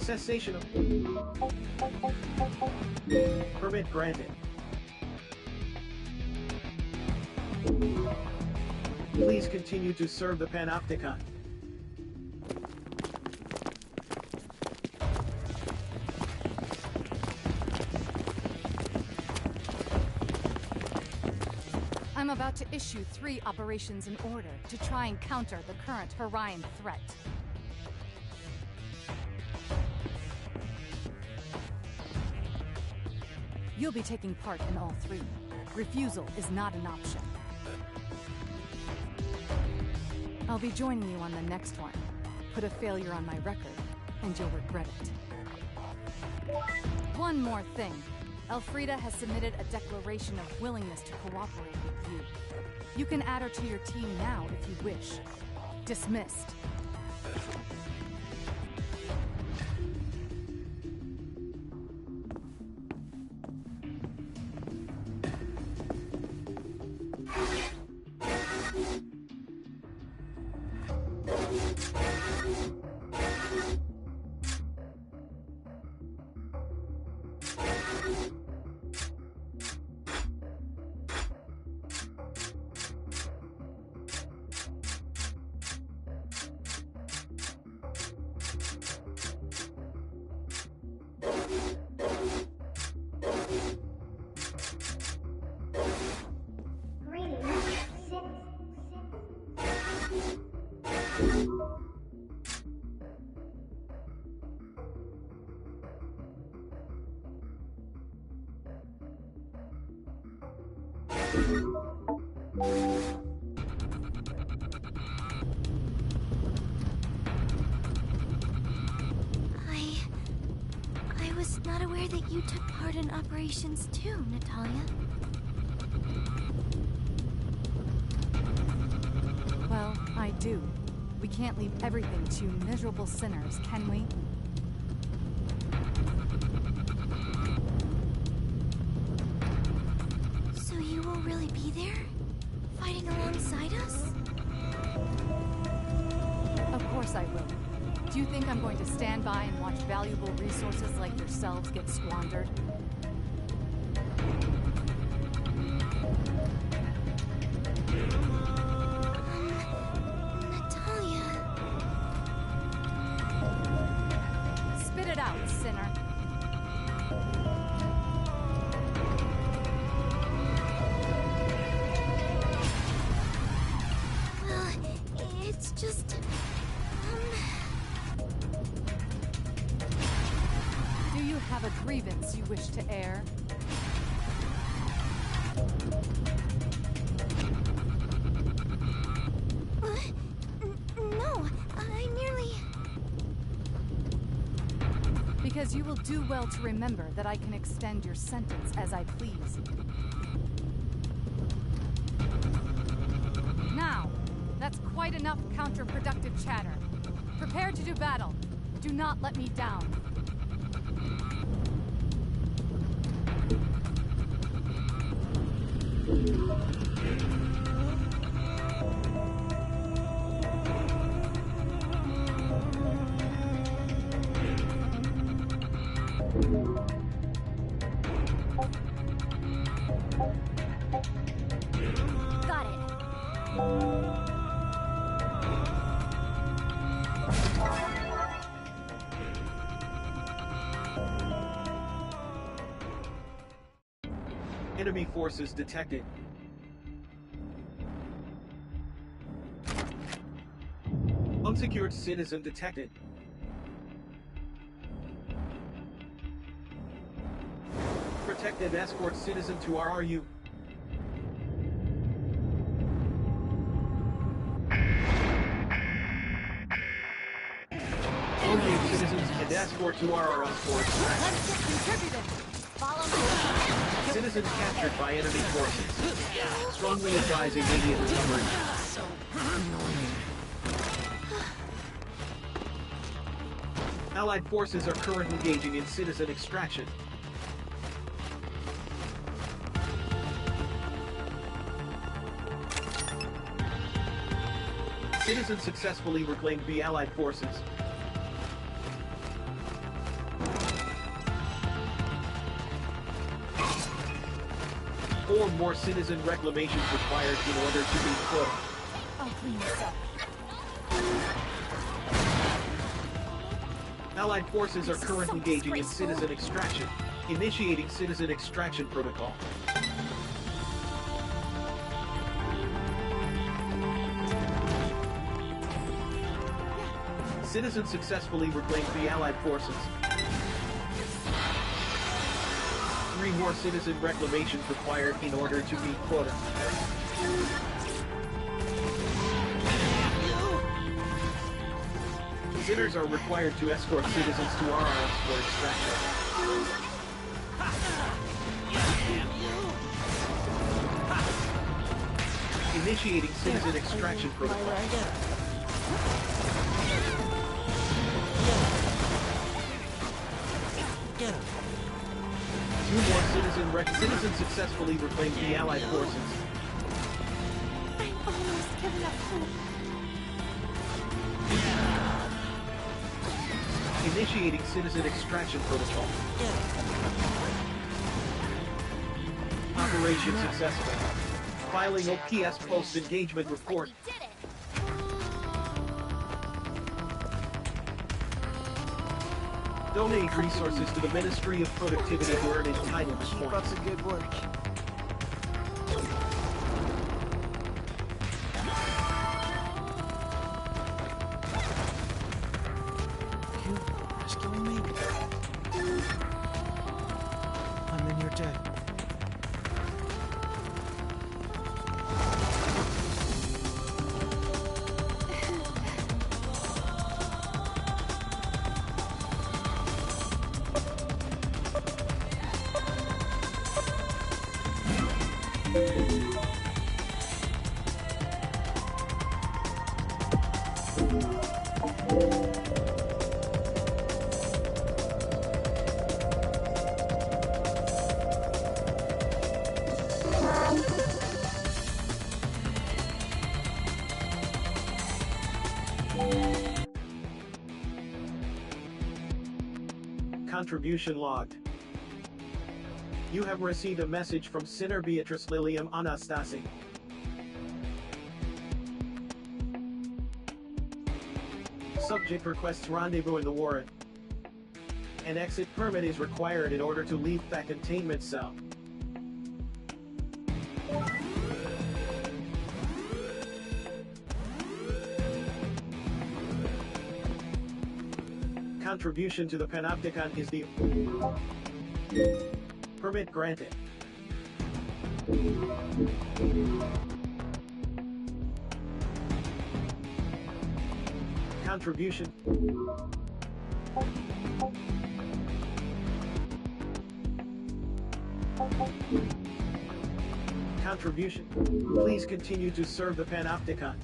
Cessation of permit granted. Please continue to serve the Panopticon. I'm about to issue 3 operations in order to try and counter the current Orion threat. You'll be taking part in all three. Refusal is not an option. I'll be joining you on the next one. Put a failure on my record, and you'll regret it. One more thing. Elfrida has submitted a declaration of willingness to cooperate with you. You can add her to your team now if you wish. Dismissed. I was not aware that you took part in operations too, Natalia. Well, I do. We can't leave everything to miserable sinners, can we? So you will really be there? Fighting alongside us? Of course I will. Do you think I'm going to stand by and watch valuable resources like yourselves get squandered? Natalia... Spit it out, sinner. Well, it's just... Do you have a grievance you wish to air? No, I merely... Because you will do well to remember that I can extend your sentence as I please. Now, that's quite enough counterproductive chatter. Prepare to do battle. Do not let me down. Got it. Enemy forces detected. Unsecured citizen detected. Protective escort citizen to RRU. RRU citizens and escort to RRL force. Let's get contributed. Follow me. Citizen captured by enemy forces. Strongly advising immediate recovery. So annoying. Allied forces are currently engaging in citizen extraction. Citizens successfully reclaimed the Allied forces. Four more citizen reclamations required in order to be closed. I'll clean this up. Allied forces are currently engaging in citizen extraction. Initiating citizen extraction protocol. Citizens successfully reclaimed the Allied forces. 3 more citizen reclamations required in order to meet quota. Sinners are required to escort citizens to RRS for extraction. Initiating citizen extraction protocol. Two more citizens successfully reclaimed the Allied forces. I've almost given up hope. Initiating citizen extraction protocol. Operation successful. Filing OPS post-engagement report. We did it! Donate resources to the Ministry of Productivity to earn entitlement Keep up points. the good work. You rescuing me? And then you're dead. Contribution logged. You have received a message from Sinner Beatrice Lilium Anastasi. Subject requests rendezvous in the warrant. An exit permit is required in order to leave that containment cell. Contribution to the Panopticon is the permit granted. Contribution. Contribution. Please continue to serve the Panopticon.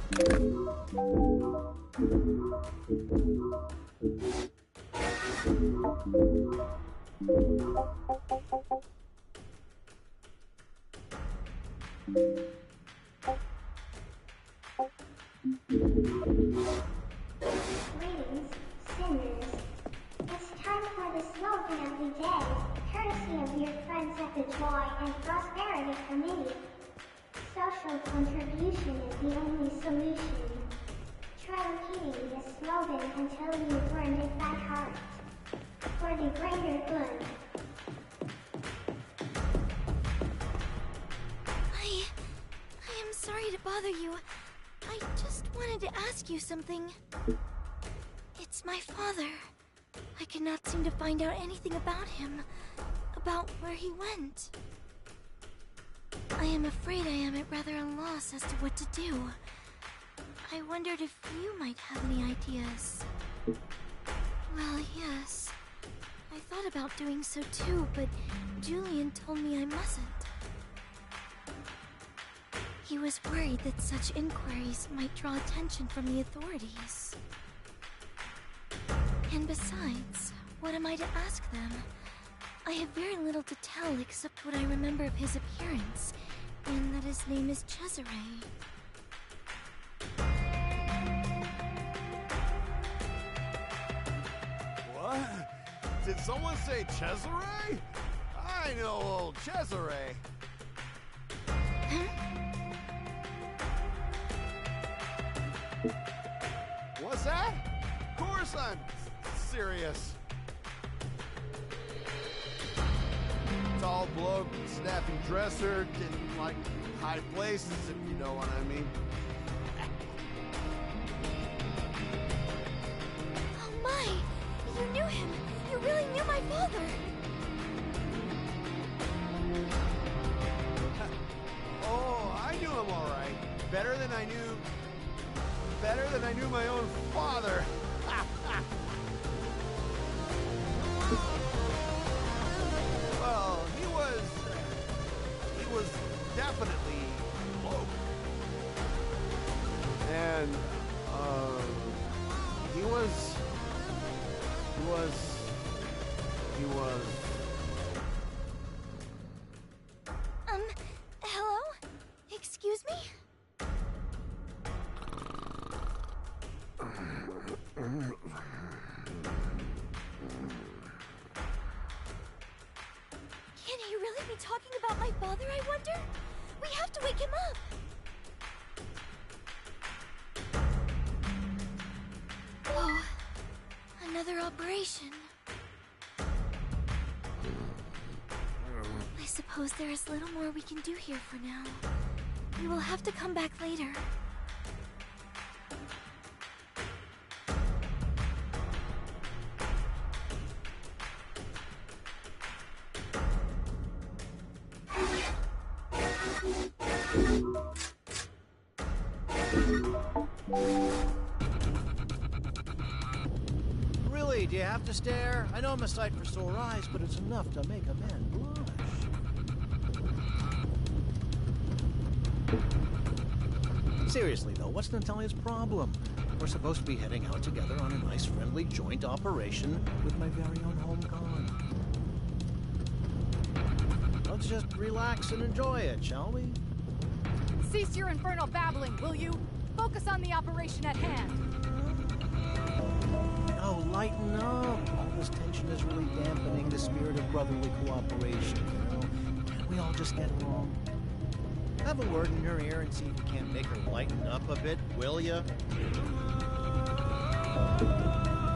Greetings, sinners. It's time for the slogan of the day, courtesy of your friends at the Joy and Prosperity Committee. Social contribution is the only solution. Try repeating this slogan until you've earned it by heart. For the greater good. I am sorry to bother you. I just wanted to ask you something. It's my father. I cannot seem to find out anything about him. About where he went. I am afraid I am at rather a loss as to what to do. I wondered if you might have any ideas. Well, yes. I thought about doing so too, but Julian told me I mustn't. He was worried that such inquiries might draw attention from the authorities. And besides, what am I to ask them? I have very little to tell except what I remember of his appearance, and that his name is Cesare. What? Did someone say Cesare? I know old Cesare. What's that? Of course I'm serious. Tall bloke, snappy dresser, getting like high places, if you know what I mean. Oh my! You knew him! You really knew my father! Oh, I knew him all right. Better than I knew my own father. Well, he was definitely woke. And he was Hello? Excuse me? Can he really be talking about my father, I wonder? We have to wake him up! Oh, another operation. I suppose there is little more we can do here for now. We will have to come back later. Really, do you have to stare? I know I'm a sight for sore eyes, but it's enough to make a man blush. Seriously, though, what's Natalia's problem? We're supposed to be heading out together on a nice, friendly joint operation with my very own home con. Let's just relax and enjoy it, shall we? Cease your infernal babbling, will you? Focus on the operation at hand. Oh, lighten up. All this tension is really dampening the spirit of brotherly cooperation, you know? Can't we all just get along? Have a word in her ear and see if you can't make her lighten up a bit, will ya?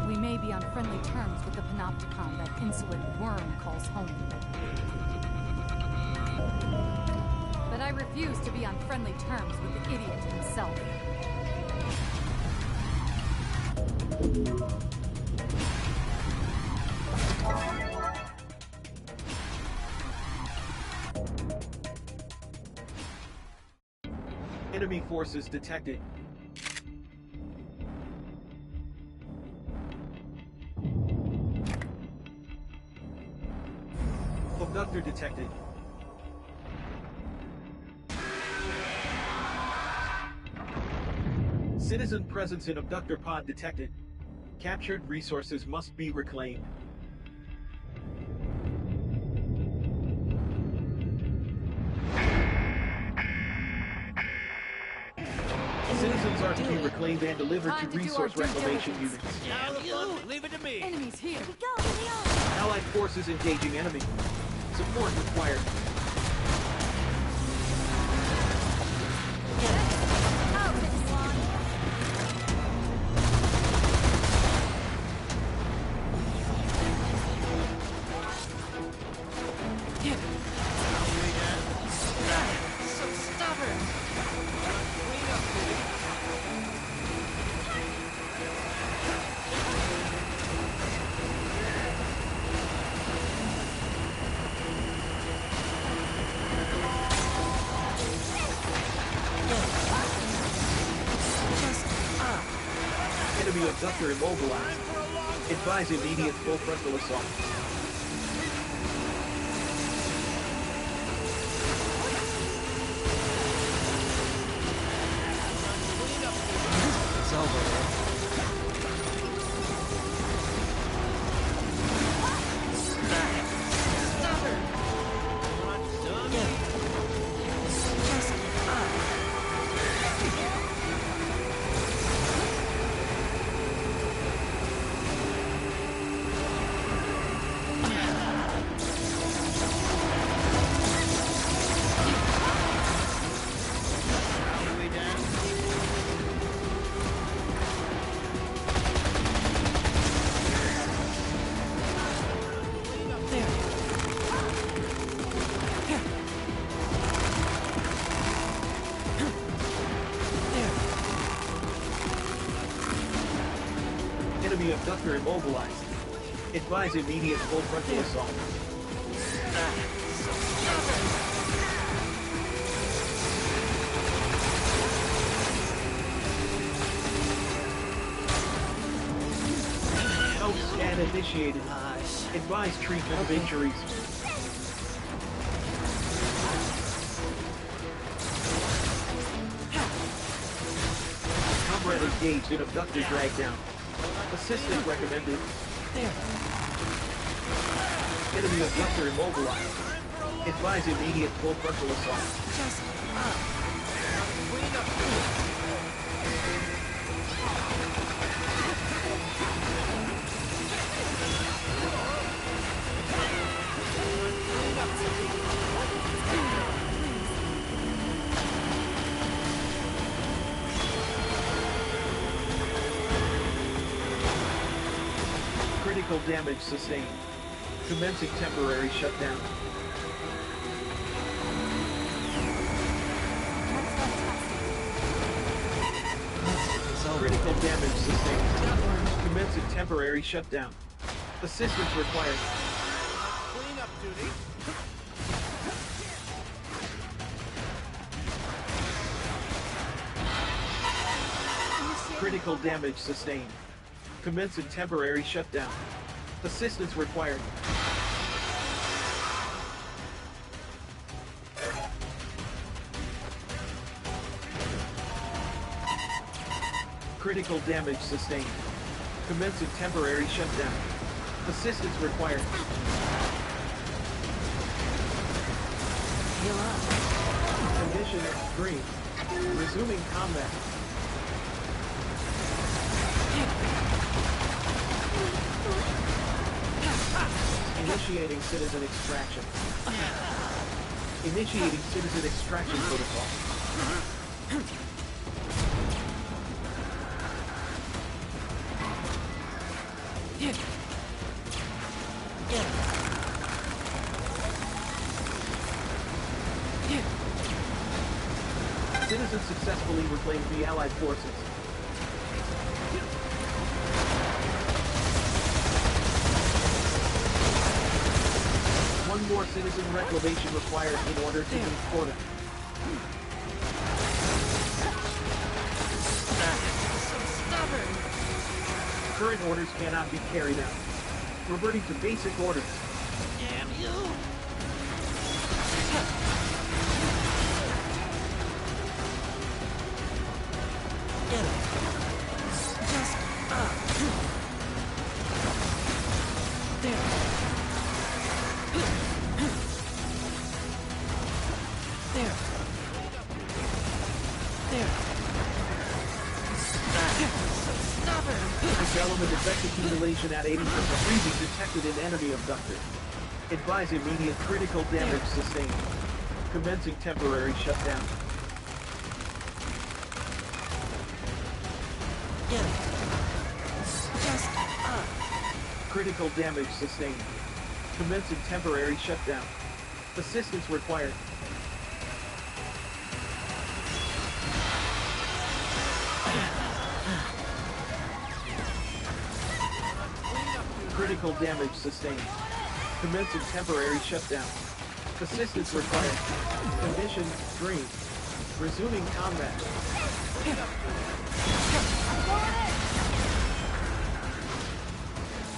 We may be on friendly terms with the panopticon that insolent worm calls home. But I refuse to be on friendly terms with the idiot himself. Enemy forces detected. Abductor detected. Citizen presence in abductor pod detected. Captured resources must be reclaimed. Citizens are to be reclaimed and delivered to Time to do our resource due reclamation diligence. units. Now the fun, leave it to me. Enemies here. Here we go, here they are. Allied forces engaging enemy. Support required. Out with you on. So stubborn. Enemy abductor immobilized. Advise immediate full frontal assault. It's over. Enemy abductor immobilized. Advise immediate full frontal assault. Health scan initiated. Advise treatment of injuries. Comrade engaged in abductor drag down. Assistance recommended. Enemy abductor immobilized. Advise immediate full frontal assault. Critical damage sustained. Commencing temporary shutdown. Critical damage sustained. Commencing temporary shutdown. Assistance required. Cleanup duty. Critical damage sustained. Commencing temporary shutdown. Assistance required. Critical damage sustained. Commencing temporary shutdown. Assistance required. Condition extreme. Resuming combat. Initiating citizen extraction. Initiating citizen extraction protocol. Citizens successfully reclaimed the Allied forces. One more citizen reclamation required in order to move order. Current orders cannot be carried out. Reverting to basic orders. Damn you! Get him. This element effect accumulation at 80% freezing detected in enemy abductor. Advise immediate critical damage sustained. Commencing temporary shutdown. Get it. Just up. Critical damage sustained. Commencing temporary shutdown. Assistance required. Critical damage sustained. Commencing temporary shutdown. Assistance required. Condition green. Resuming combat.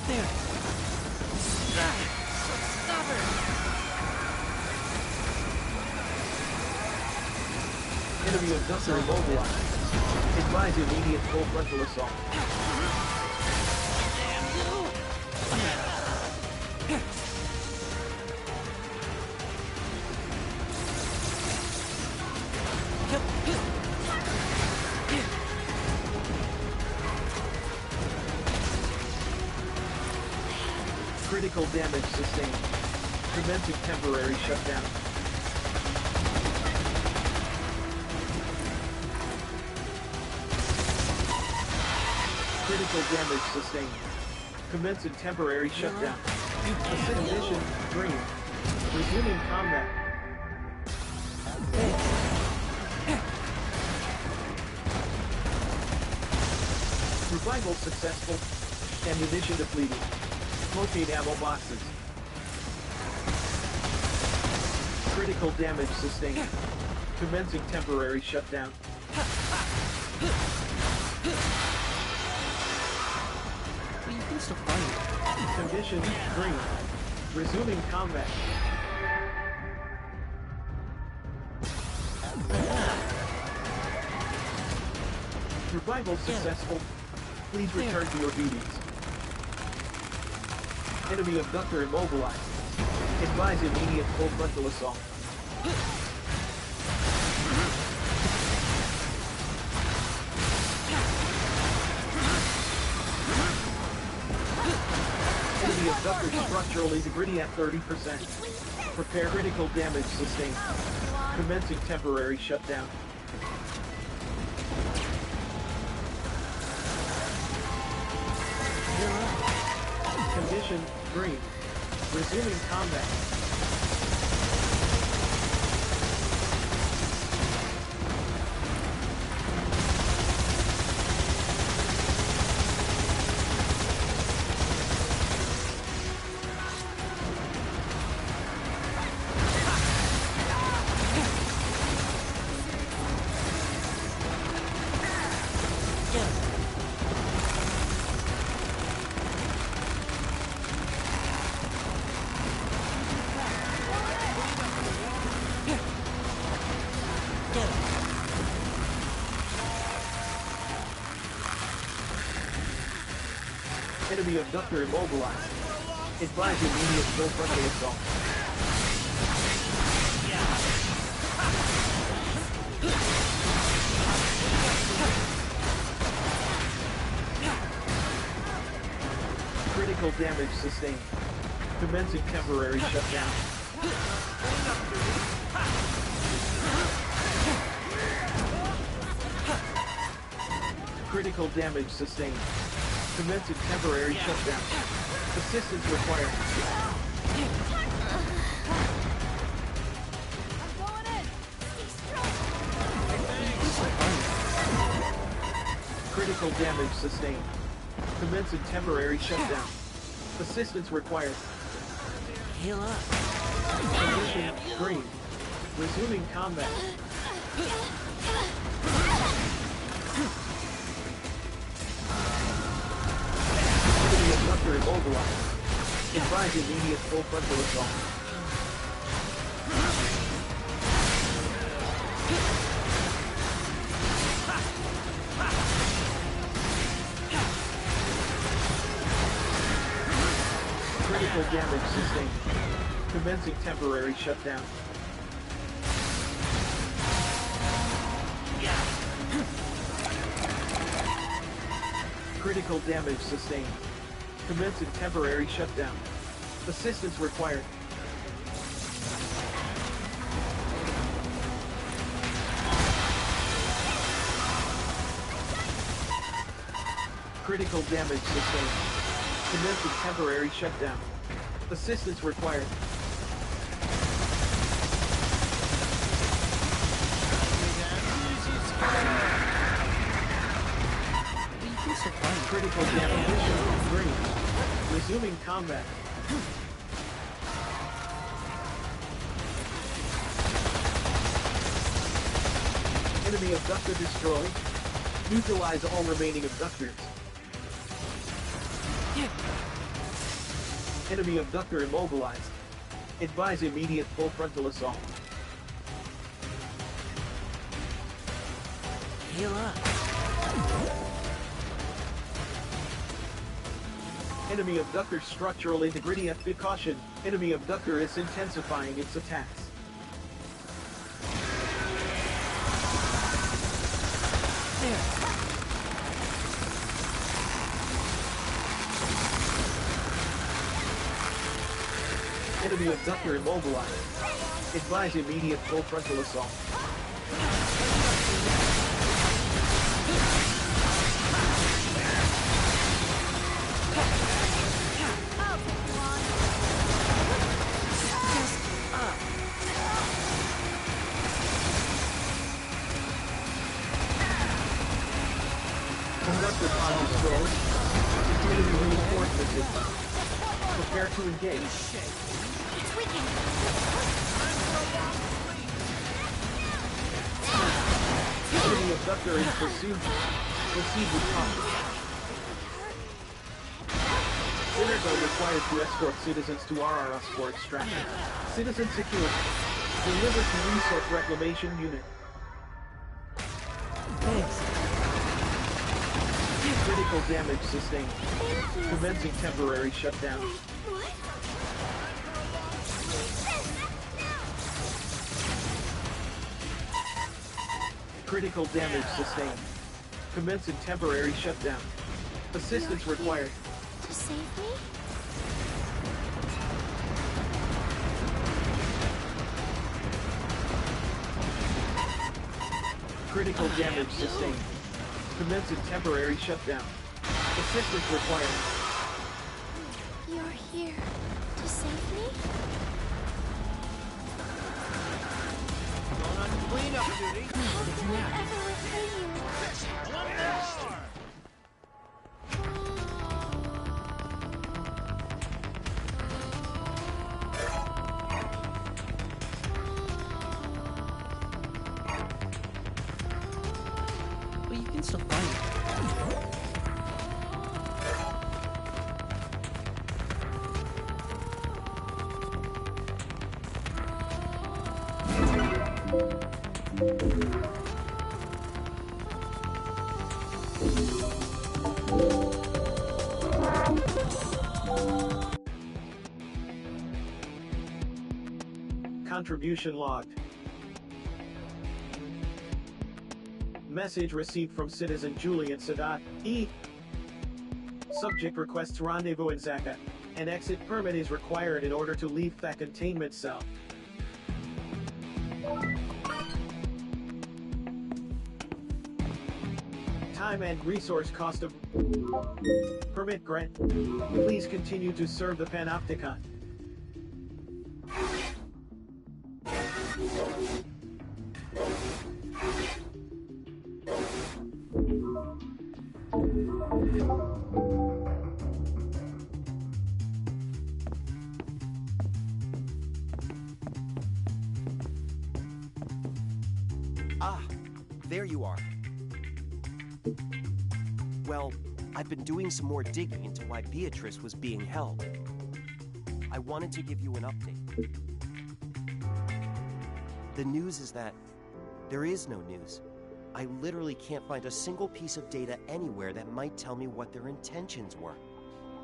There. So stubborn. Enemy abductor immobilized. Advise immediate full frontal assault. Critical damage sustained. Commencing temporary shutdown. Critical damage sustained. Commencing temporary shutdown. Assist mission green. Resuming combat. Revival successful. Ammunition depleted. Locate ammo boxes. Critical damage sustained. Commencing temporary shutdown. You can still fight. Condition green. Resuming combat. Revival successful. Please return to your duties. Enemy abductor immobilized. Advise immediate full frontal assault. Enemy abductor structural integrity at 30%. Prepare critical damage sustained. Commencing temporary shutdown. Condition green. Resuming combat. Enemy abductor immobilized. Advise immediate full frontal assault. Critical damage sustained. Commencing temporary shutdown. Critical damage sustained. Commencing temporary shutdown. Assistance required. Critical damage sustained. Commencing temporary shutdown. Assistance required. Heal up. Condition green. Resuming combat. Enemy abductor immobilized. Advise immediate full frontal assault. Critical Critical damage sustained. Commencing temporary shutdown. Critical damage sustained. Commencing temporary shutdown. Assistance required. Critical damage sustained. Commencing temporary shutdown. Assistance required. Critical damage green. Resuming combat. Enemy abductor destroyed. Neutralize all remaining abductors. Enemy abductor immobilized. Advise immediate full frontal assault. Heal up. Enemy abductor structural integrity at caution. Enemy abductor is intensifying its attacks. There. Enemy abductor immobilized. Advise immediate full frontal assault. Conductor pod destroyed. Enemy reinforcements inbound. Prepare to engage. Enemy abductor is pursued. Proceed with caution. Synergo required to escort citizens to RRS for extraction. Citizen security. Deliver to resource reclamation unit. Thanks. Critical damage sustained. Commencing temporary shutdown. What? Critical damage sustained. Commencing temporary shutdown. Assistance required. To save me? Critical damage sustained. Commencing temporary shutdown. Assistance required. You're here to save me? Going on cleanup duty. How can I ever repay you? Well, you can still find it. Contribution logged. Message received from citizen Julian Sadat, E. Subject requests rendezvous in Zaka. An exit permit is required in order to leave that containment cell. Time and resource cost of permit grant. Please continue to serve the Panopticon. Ah, there you are. Well, I've been doing some more digging into why Beatrice was being held. I wanted to give you an update. The news is that there is no news. I literally can't find a single piece of data anywhere that might tell me what their intentions were.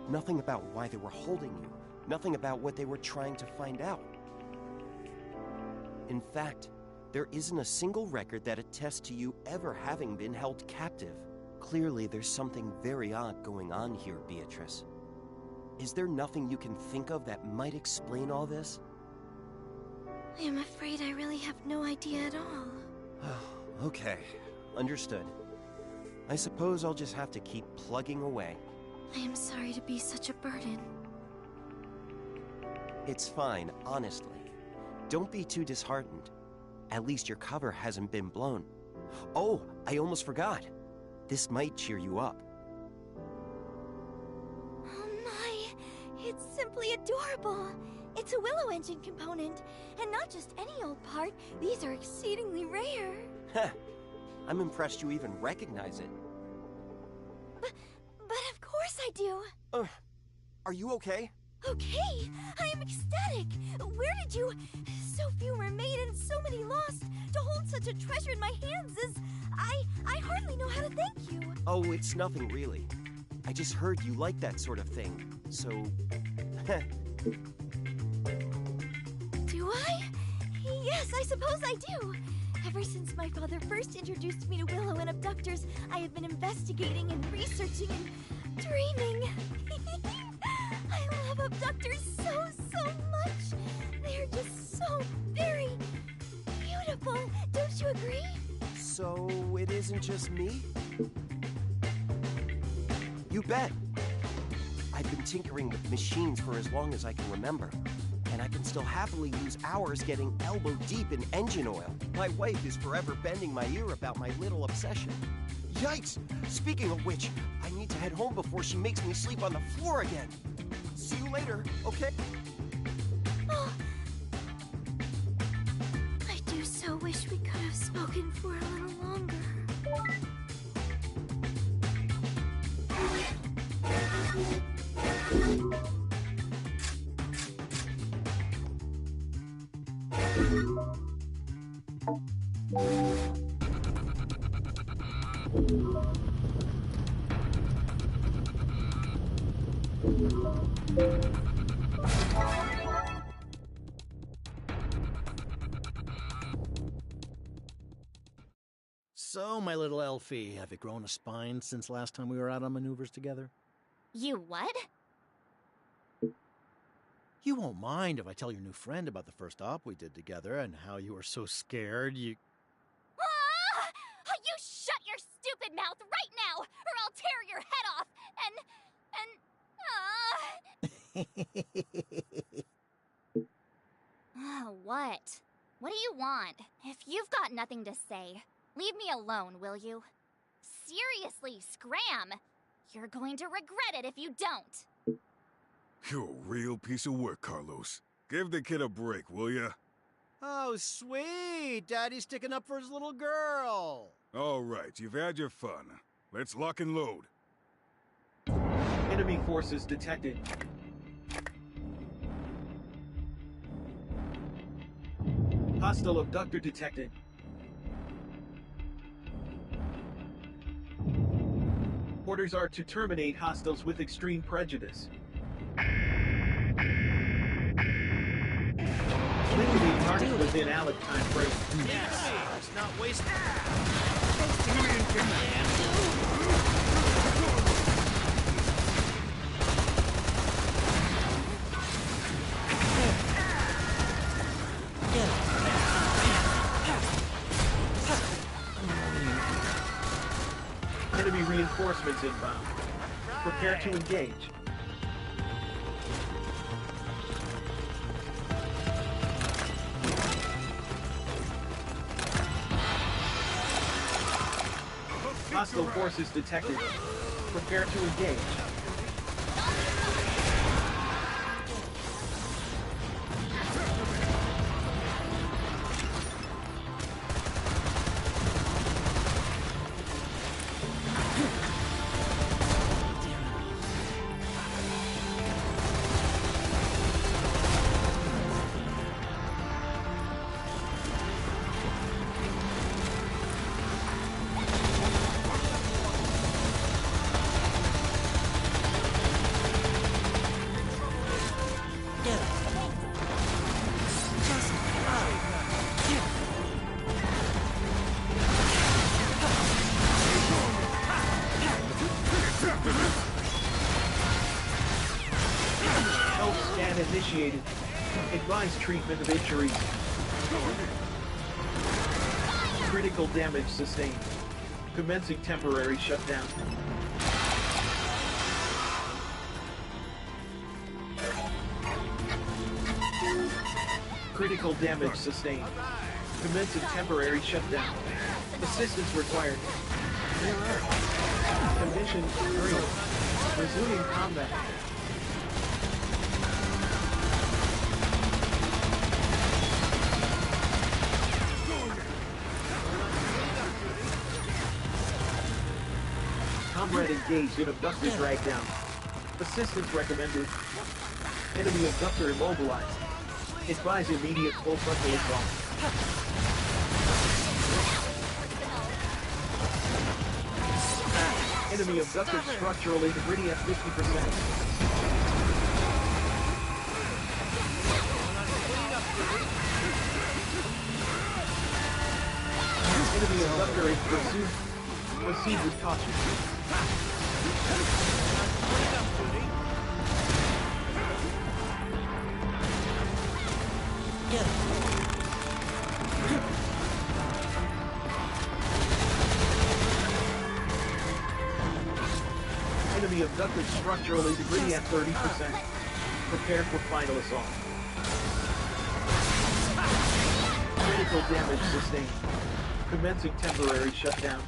Nothing about why they were holding you, Nothing about what they were trying to find out. In fact, there isn't a single record that attests to you ever having been held captive. Clearly, there's something very odd going on here, Beatrice. Is there nothing you can think of that might explain all this? I am afraid I really have no idea at all. Okay, understood. I suppose I'll just have to keep plugging away. I am sorry to be such a burden. It's fine, honestly. Don't be too disheartened. At least your cover hasn't been blown. Oh, I almost forgot. This might cheer you up. Oh my, it's simply adorable. It's a Willow Engine component, and not just any old part. These are exceedingly rare. Heh, I'm impressed you even recognize it. But of course I do. Are you okay? Okay, I am ecstatic. Where did you... So few were made and so many lost. To hold such a treasure in my hands is... I hardly know how to thank you. Oh, it's nothing really. I just heard you like that sort of thing, so... Do I? Yes, I suppose I do. Ever since my father first introduced me to Willow and abductors, I have been investigating and researching and dreaming. I love abductors so much. They're just so very beautiful. Don't you agree? So, it isn't just me? You bet. I've been tinkering with machines for as long as I can remember. And I can still happily lose hours getting elbow deep in engine oil. My wife is forever bending my ear about my little obsession. Yikes! Speaking of which, I need to head home before she makes me sleep on the floor again. See you later, okay? Oh. I do so wish we could have spoken for a little longer. So, my little Elfie, have you grown a spine since last time we were out on maneuvers together? You what? You won't mind if I tell your new friend about the first op we did together and how you were so scared you... Ah! You shut your stupid mouth right now, or I'll tear your head off, What? What do you want? If you've got nothing to say, leave me alone, will you? Seriously, scram! You're going to regret it if you don't. You're a real piece of work, Carlos. Give the kid a break, will ya? Oh, sweet! Daddy's sticking up for his little girl! All right, you've had your fun. Let's lock and load. Enemy forces detected. Hostile abductor detected. Orders are to terminate hostiles with extreme prejudice. Liquidate targets within Alec time frame. Yes! Let's not waste... Enemy reinforcements inbound. Prepare to engage. Hostile forces detected. Prepare to engage. Scan initiated. Advise treatment of injuries. Critical damage sustained. Commencing temporary shutdown. Critical damage sustained. Commencing temporary shutdown. Assistance required. Condition 3. Resuming combat. Comrade engaged in abductor drag down. Assistance recommended. Enemy abductor immobilized. Advise immediate full frontal assault. Enemy abductor structural integrity at 50%. Enemy abductor in pursuit. Proceed with caution. Enemy abducted structural integrity at 30%. Prepare for final assault. Critical damage sustained. Commencing temporary shutdown.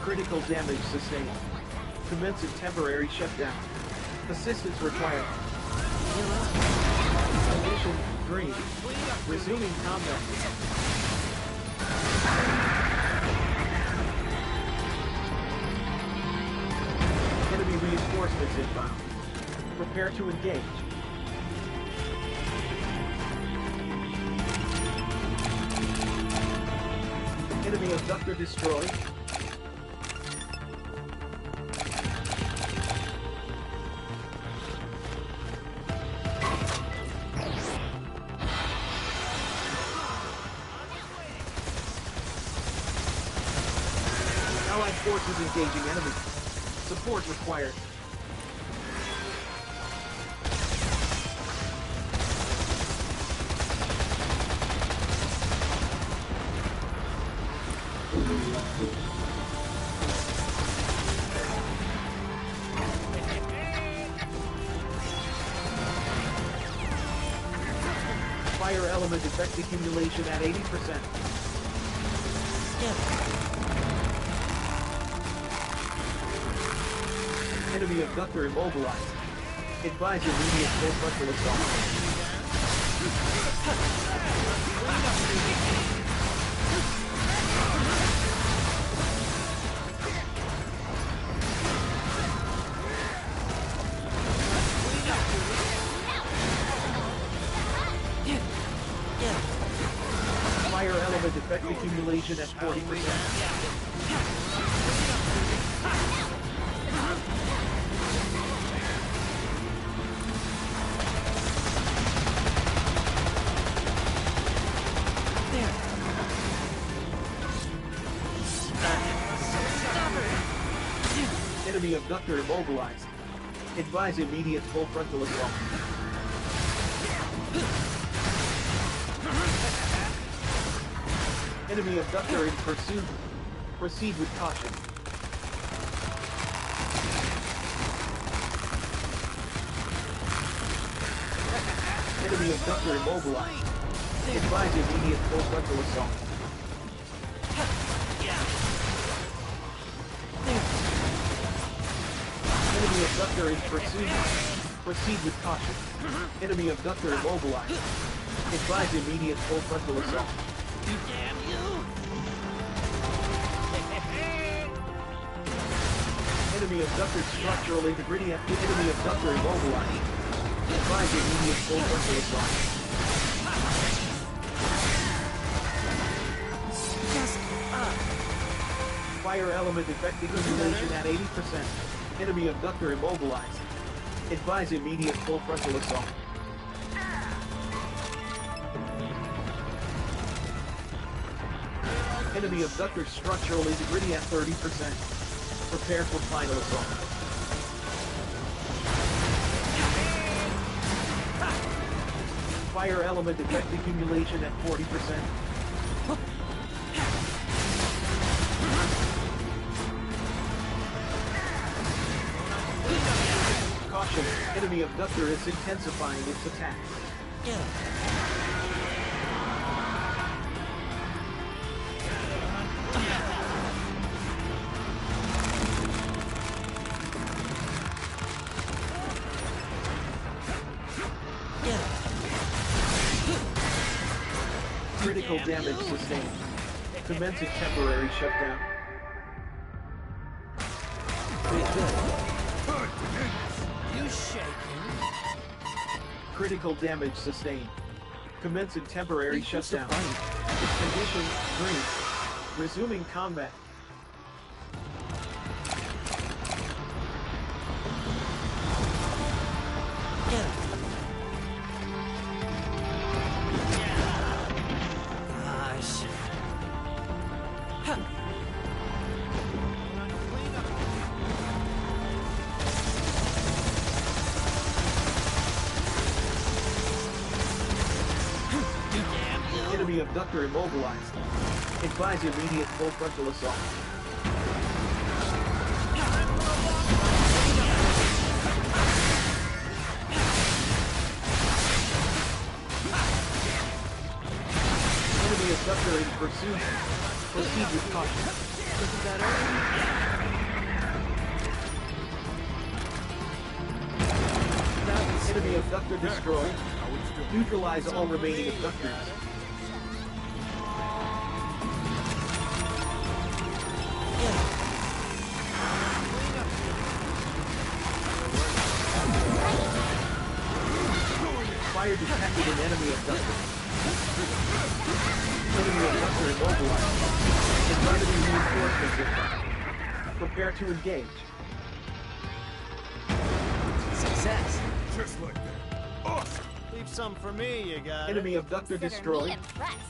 Critical damage sustained. Commencing temporary shutdown. Assistance required. Condition 3. Resuming combat. Enemy reinforcements inbound. Prepare to engage. Enemy abductor destroyed. Allied forces engaging enemy. Support required. Fire element effect accumulation at 80%. Enemy abductor immobilized. Advise immediate full frontal assault. Fire element effect accumulation at 40%. Enemy abductor immobilized. Advise immediate full frontal assault. Enemy abductor in pursuit. Proceed with caution. Enemy abductor immobilized. Advise immediate full frontal assault. Enemy abductor in pursuit. Proceed with caution. Enemy abductor immobilized. Advise immediate full frontal assault. Damn you! Enemy abductor structural integrity at enemy abductor immobilized. Advise immediate full frontal assault. Fire element effect accumulation at 80%. Enemy abductor immobilized. Advise immediate full frontal assault. Enemy abductor structural integrity at 30%. Prepare for final assault. Fire element effect accumulation at 40%. Caution, enemy abductor is intensifying its attack. Critical damage sustained. Commencing temporary shutdown. You shaking? Critical damage sustained. Commencing temporary shutdown. Condition green. Resuming combat. Gosh. Enemy abductor immobilized. Advise immediate full frontal assault. Enemy abductor in pursuit. Proceed with caution. Looking better? Enemy abductor destroyed. Neutralize all remaining abductors. Fire detected an enemy abductor. Enemy abductor immobilized. Enemy reinforcements inbound. Prepare to engage. Success. Just like that. Awesome. Leave some for me, you got it. Enemy abductor destroyed. Impressed.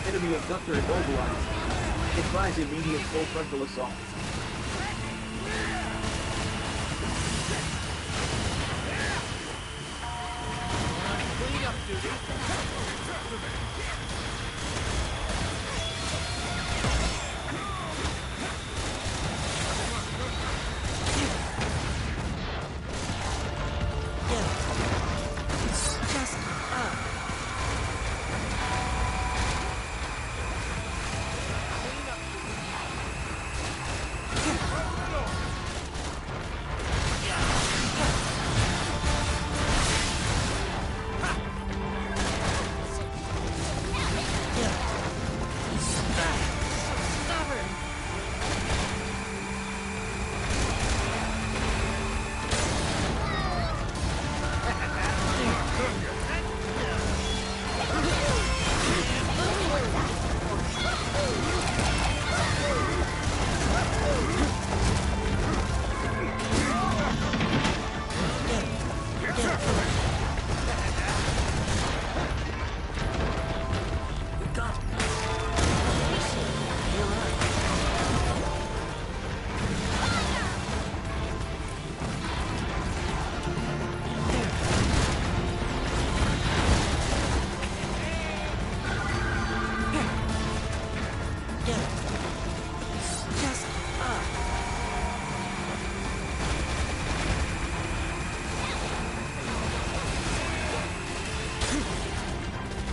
Enemy abductor immobilized. Advise immediate full frontal assault. Cleanup duty.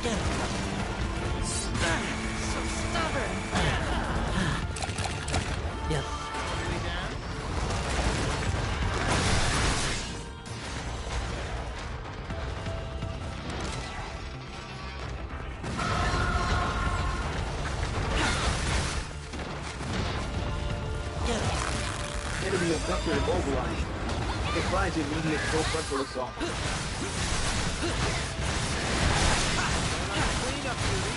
So stubborn. Yep. Enemy abductor immobilized. Advise immediate full frontal assault. Clean up duty.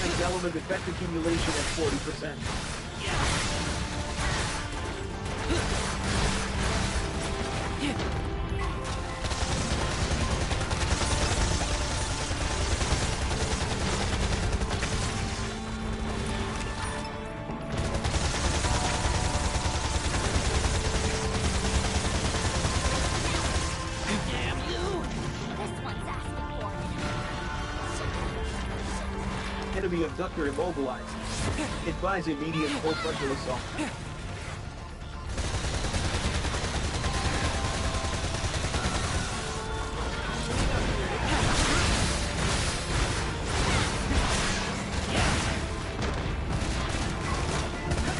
Nice element effect accumulation at 40%. This one's asking for it. Enemy abductor immobilized. Advise immediate full frontal assault.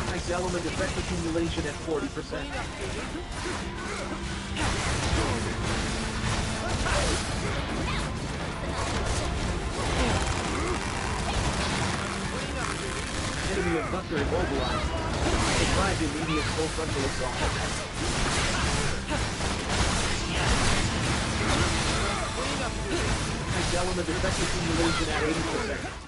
Nice element effect accumulation at 40%. Enemy abductor immobilized. Advise immediate full frontal assault. Nice element effect accumulation at 80%.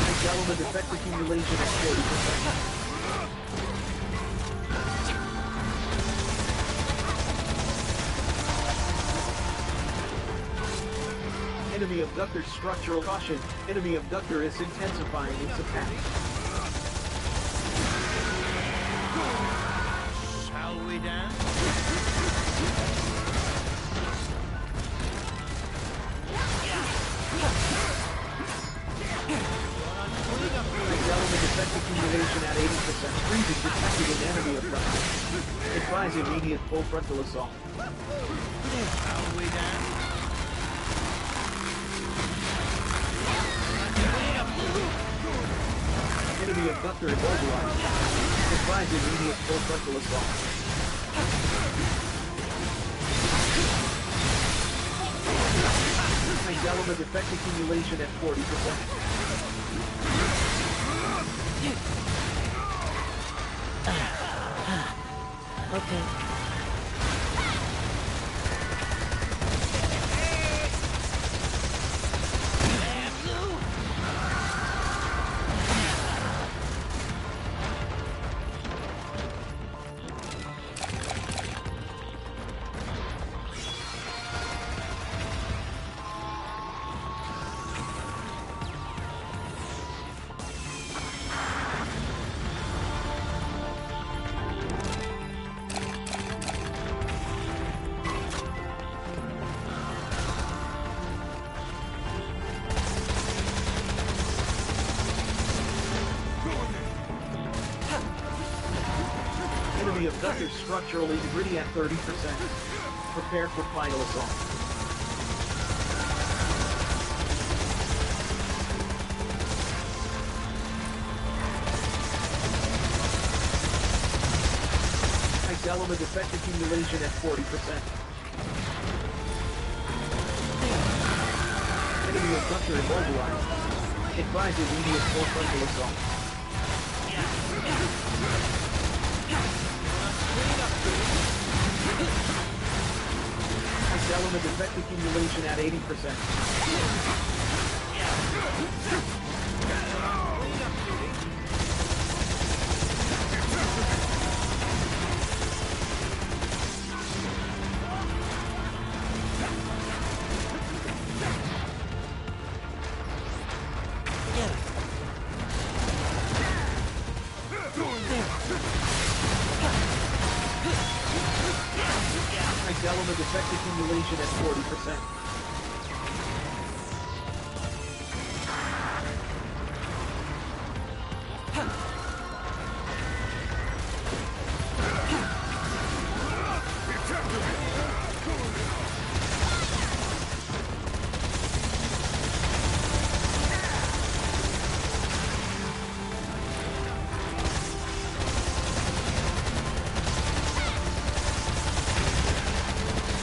Nice element effect accumulation at 40%. Enemy abductor structural caution. Enemy abductor is intensifying its attack. Shall we dance? Nice element effect accumulation at 80%. Freezing detected in enemy abductor. Advise immediate full frontal assault. Shall we dance? Enemy abductor immobilized. Advise immediate full frontal assault. Nice element effect accumulation at 40%. Okay. Enemy abductor structural integrity at 30%. Prepare for final assault. Nice element effect accumulation at 40%. Enemy abductor immobilized. Advise immediate full frontal assault. Nice element effect accumulation at 80%. Trace element effect accumulation at 40%.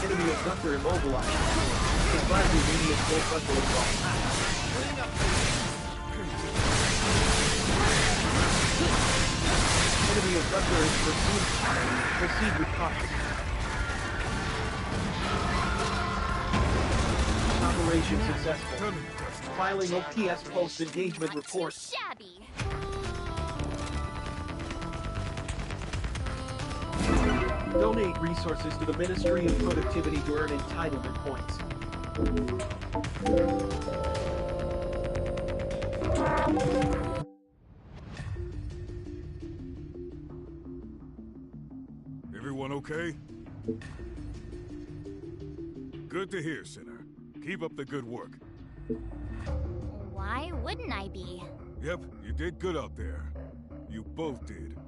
Enemy abductor immobilized. Advise immediate full frontal assault. Enemy abductor is pursued. Proceed with caution. Operation successful. Filing OPS post-engagement report. Shabby. Donate resources to the Ministry of Productivity to earn entitlement points. Everyone okay? Good to hear, Sinner. Keep up the good work. Why wouldn't I be? Yep, you did good out there. You both did.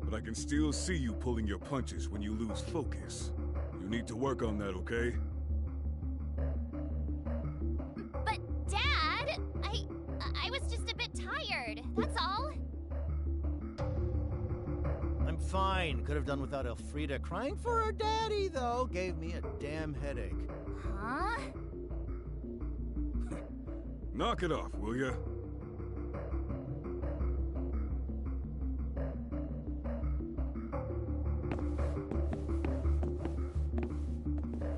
But I can still see you pulling your punches when you lose focus. You need to work on that, okay? But Dad, I was just a bit tired. That's all. I'm fine. Could have done without Elfrida. Crying for her daddy, though, gave me a damn headache. Huh? Knock it off, will ya?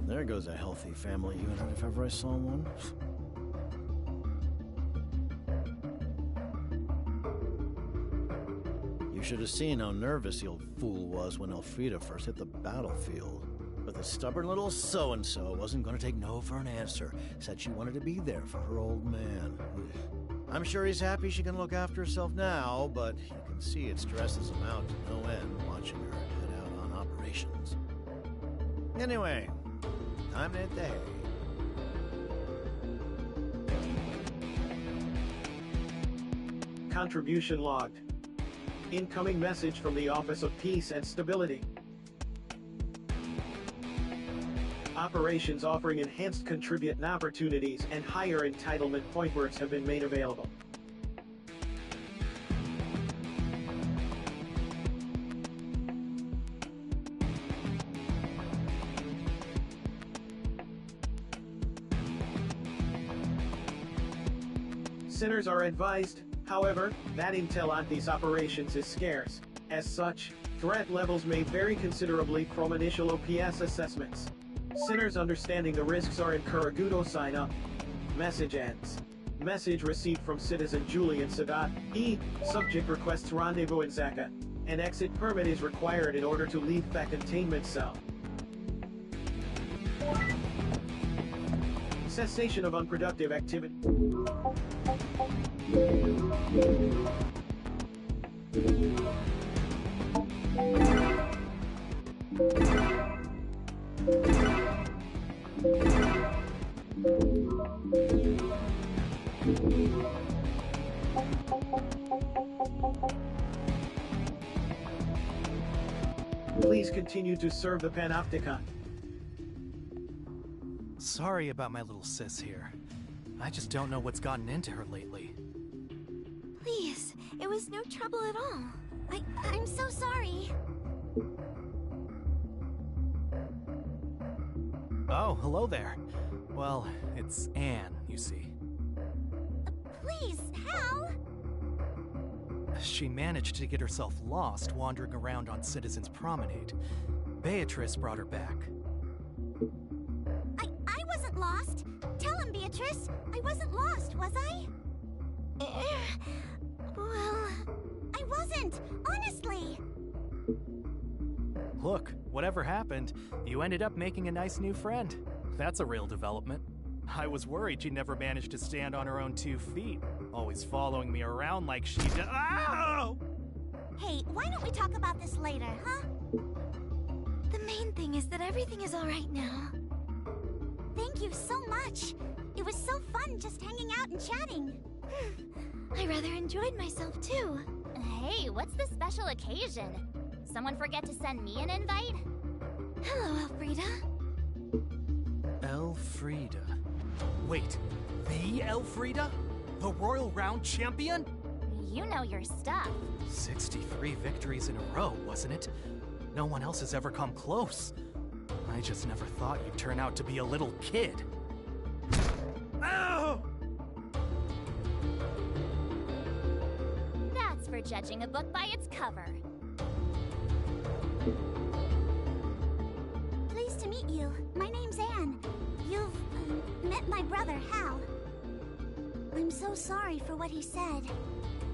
There goes a healthy family unit if ever I saw one. You should have seen how nervous the old fool was when Elfrida first hit the battlefield. But the stubborn little so-and-so wasn't going to take no for an answer. Said she wanted to be there for her old man. I'm sure he's happy she can look after herself now, but you can see it stresses him out to no end watching her head out on operations. Anyway, time to hit the hay. Contribution logged. Incoming message from the Office of Peace and Stability. Operations offering enhanced contributing opportunities and higher entitlement point words have been made available. Sinners are advised, however, that intel on these operations is scarce. As such, threat levels may vary considerably from initial OPS assessments. Sinners understanding the risks are encouraged to sign up. Message ends. Message received from citizen Julian Sadat. Subject requests rendezvous in Zaka. An exit permit is required in order to leave the containment cell. Cessation of unproductive activity. Please continue to serve the Panopticon. Sorry about my little sis here. I just don't know what's gotten into her lately. Please, it was no trouble at all. I'm so sorry. Oh, hello there. Well, it's Anne, you see. Please, Hal! She managed to get herself lost wandering around on Citizens Promenade. Beatrice brought her back. I wasn't lost. Tell him, Beatrice. I wasn't lost, was I? Well, I wasn't. Honestly. Look, whatever happened, you ended up making a nice new friend. That's a real development. I was worried she'd never manage to stand on her own 2 feet, always following me around like she did. Ow! Hey, why don't we talk about this later, huh? The main thing is that everything is alright now. Thank you so much. It was so fun just hanging out and chatting. I rather enjoyed myself too. Hey, what's the special occasion? Someone forget to send me an invite? Hello, Elfrida. Elfrida. Wait, the Elfrida? The Royal Round Champion? You know your stuff. 63 victories in a row, wasn't it? No one else has ever come close. I just never thought you'd turn out to be a little kid. Ow! That's for judging a book by its cover. Pleased to meet you. My name's Anne. You've met my brother, Hal. I'm so sorry for what he said.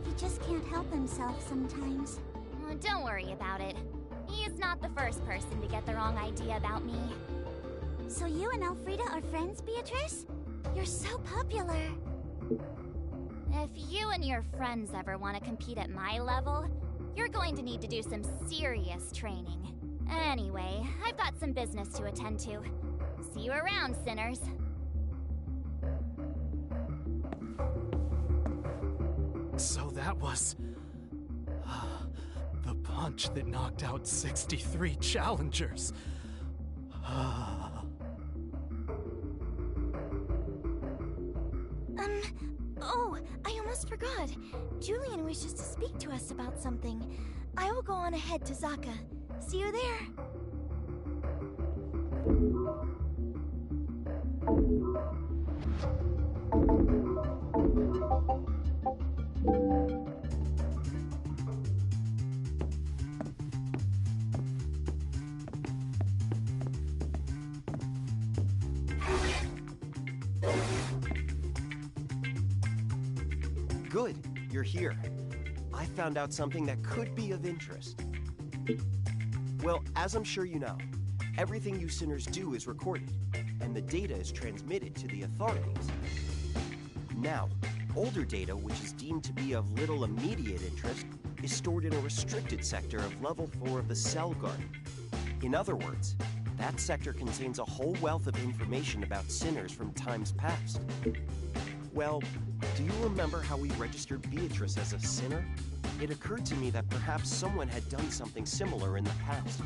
He just can't help himself sometimes. Don't worry about it. He's not the first person to get the wrong idea about me. So you and Elfrida are friends, Beatrice? You're so popular. If you and your friends ever want to compete at my level, you're going to need to do some serious training. Anyway, I've got some business to attend to. See you around, sinners. So that was... the punch that knocked out 63 challengers. Oh, I almost forgot. Julian wishes to speak to us about something. I will go on ahead to Zaka. See you there. Good, you're here. I found out something that could be of interest. Well, as I'm sure you know, everything you sinners do is recorded, and the data is transmitted to the authorities. Now, older data, which is deemed to be of little immediate interest, is stored in a restricted sector of level 4 of the Cell Garden. In other words, that sector contains a whole wealth of information about sinners from times past. Well, do you remember how we registered Beatrice as a sinner? It occurred to me that perhaps someone had done something similar in the past.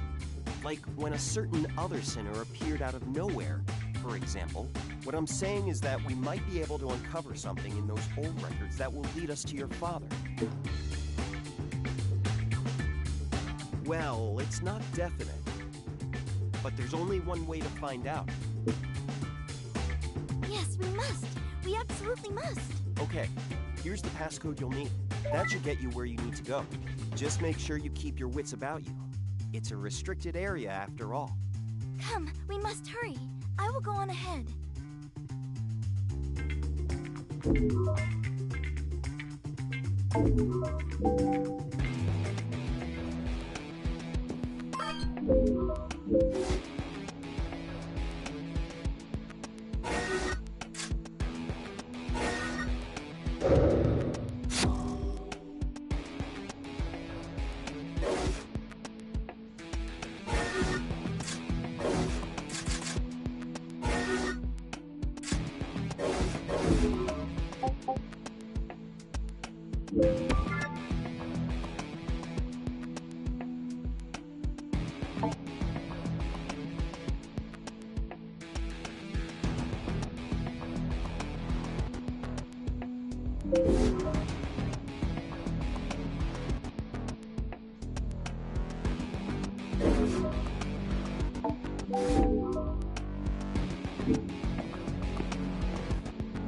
Like when a certain other sinner appeared out of nowhere, for example. What I'm saying is that we might be able to uncover something in those old records that will lead us to your father. Well, it's not definite, but there's only one way to find out. Yes, we must. We absolutely must. Okay, here's the passcode you'll need. That should get you where you need to go. Just make sure you keep your wits about you. It's a restricted area after all. Come, we must hurry. I will go on ahead.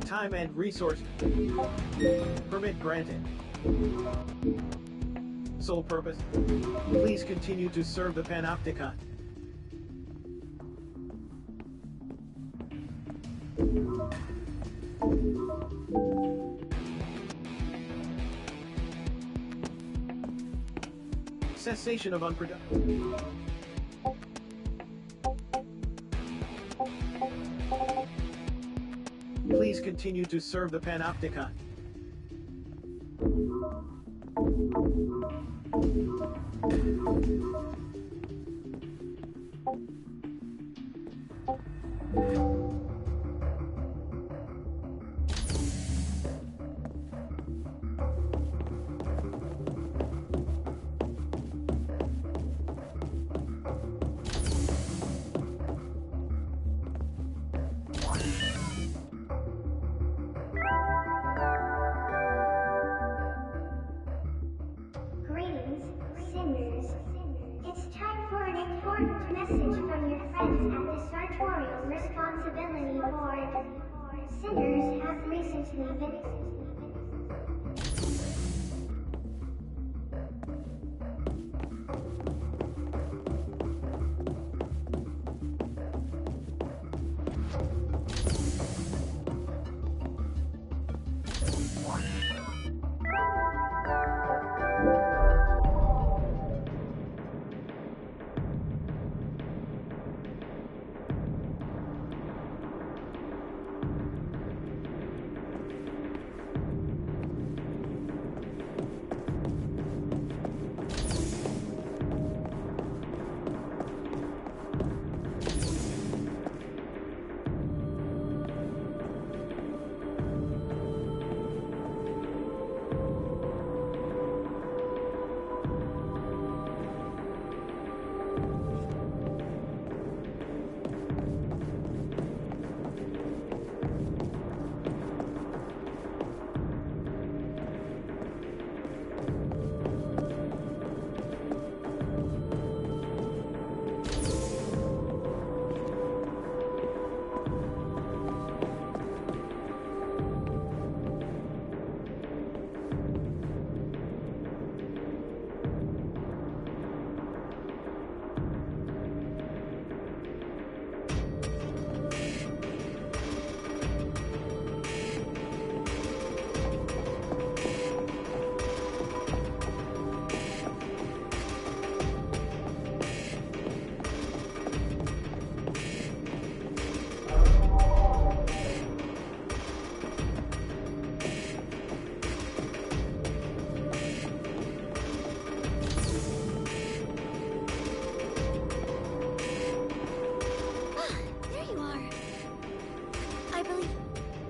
Time and resource. Permit granted. Sole purpose. Please continue to serve the Panopticon. Cessation of unproductive. Please continue to serve the Panopticon. Message from your friends at the Sartorial Responsibility Board. Sinners have recently been...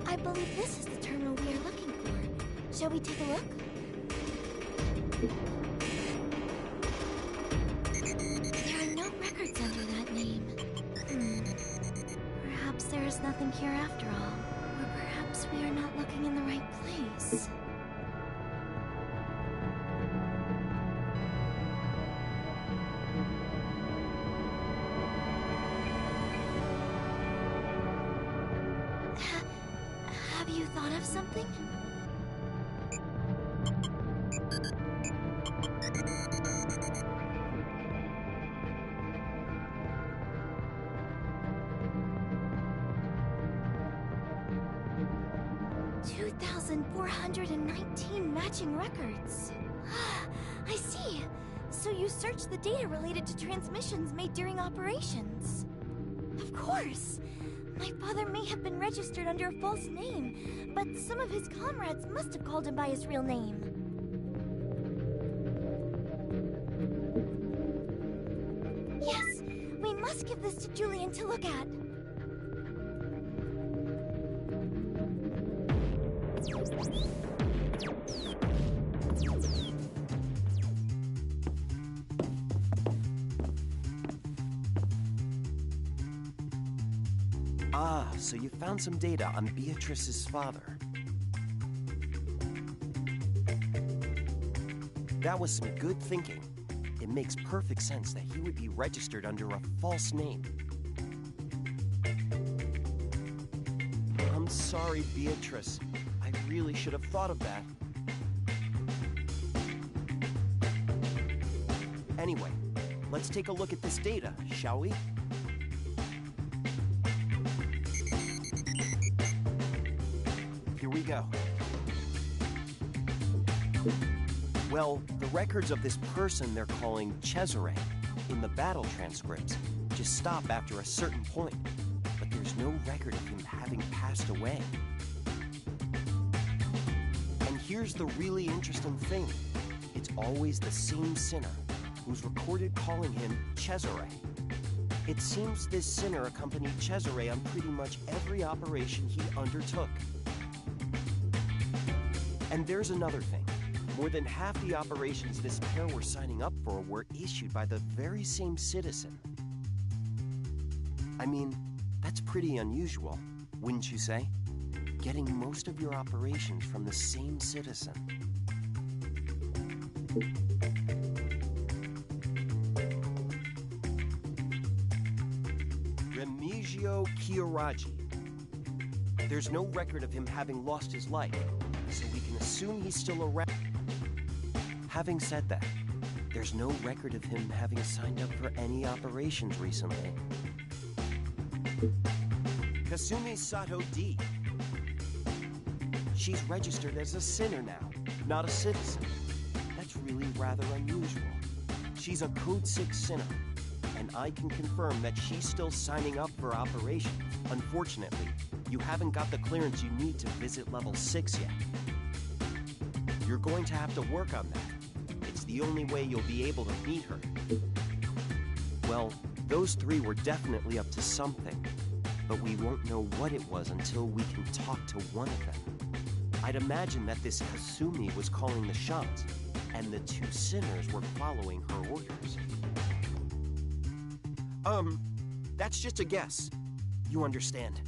I believe this is the terminal we are looking for. Shall we take a look? There are no records under that name. Perhaps there is nothing here after all. Or perhaps we are not looking in the right place. Have you thought of something? $2,419 matching records. I see. So you searched the data related to transmissions made during operations. Of course. My father may have been registered under a false name, but some of his comrades must have called him by his real name. Yes, we must give this to Julian to look at. Ah, so you found some data on Beatrice's father. That was some good thinking. It makes perfect sense that he would be registered under a false name. I'm sorry, Beatrice. I really should have thought of that. Anyway, let's take a look at this data, shall we? Here we go. Well, the records of this person they're calling Cesare in the battle transcripts just stop after a certain point, but there's no record of him having passed away. And here's the really interesting thing. It's always the same sinner who's recorded calling him Cesare. It seems this sinner accompanied Cesare on pretty much every operation he undertook. And there's another thing. More than half the operations this pair were signing up for were issued by the very same citizen. I mean, that's pretty unusual, wouldn't you say? Getting most of your operations from the same citizen. Remigio Kiyoraji. There's no record of him having lost his life, so we can assume he's still around. Having said that, there's no record of him having signed up for any operations recently. Kasumi Sato D. She's registered as a sinner now, not a citizen. That's really rather unusual. She's a Code 6 sinner, and I can confirm that she's still signing up for operations. Unfortunately, you haven't got the clearance you need to visit level 6 yet. You're going to have to work on that. It's the only way you'll be able to meet her. Well, those three were definitely up to something, but we won't know what it was until we can talk to one of them. I'd imagine that this Kasumi was calling the shots, and the two sinners were following her orders. That's just a guess. You understand.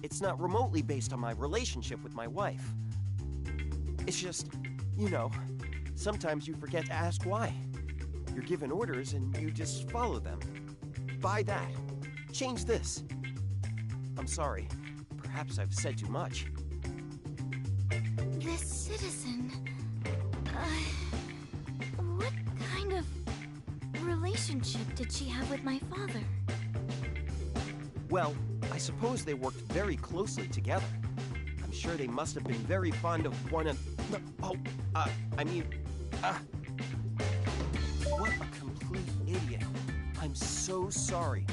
It's not remotely based on my relationship with my wife. It's just, you know, sometimes you forget to ask why. You're given orders and you just follow them. Buy that. Change this. I'm sorry. Perhaps I've said too much. This citizen... what kind of relationship did she have with my father? Well, I suppose they worked very closely together. I'm sure they must have been very fond of one another. What a complete idiot. I'm so sorry.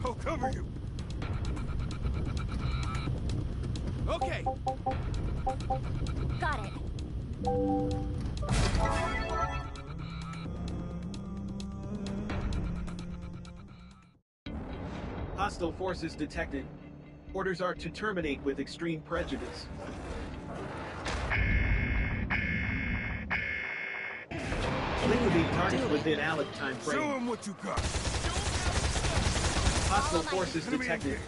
I'll cover you. Okay. Got it. Hostile forces detected. Orders are to terminate with extreme prejudice. Liquidate targets within Alec time frame. Show him what you got. Hostile forces detected.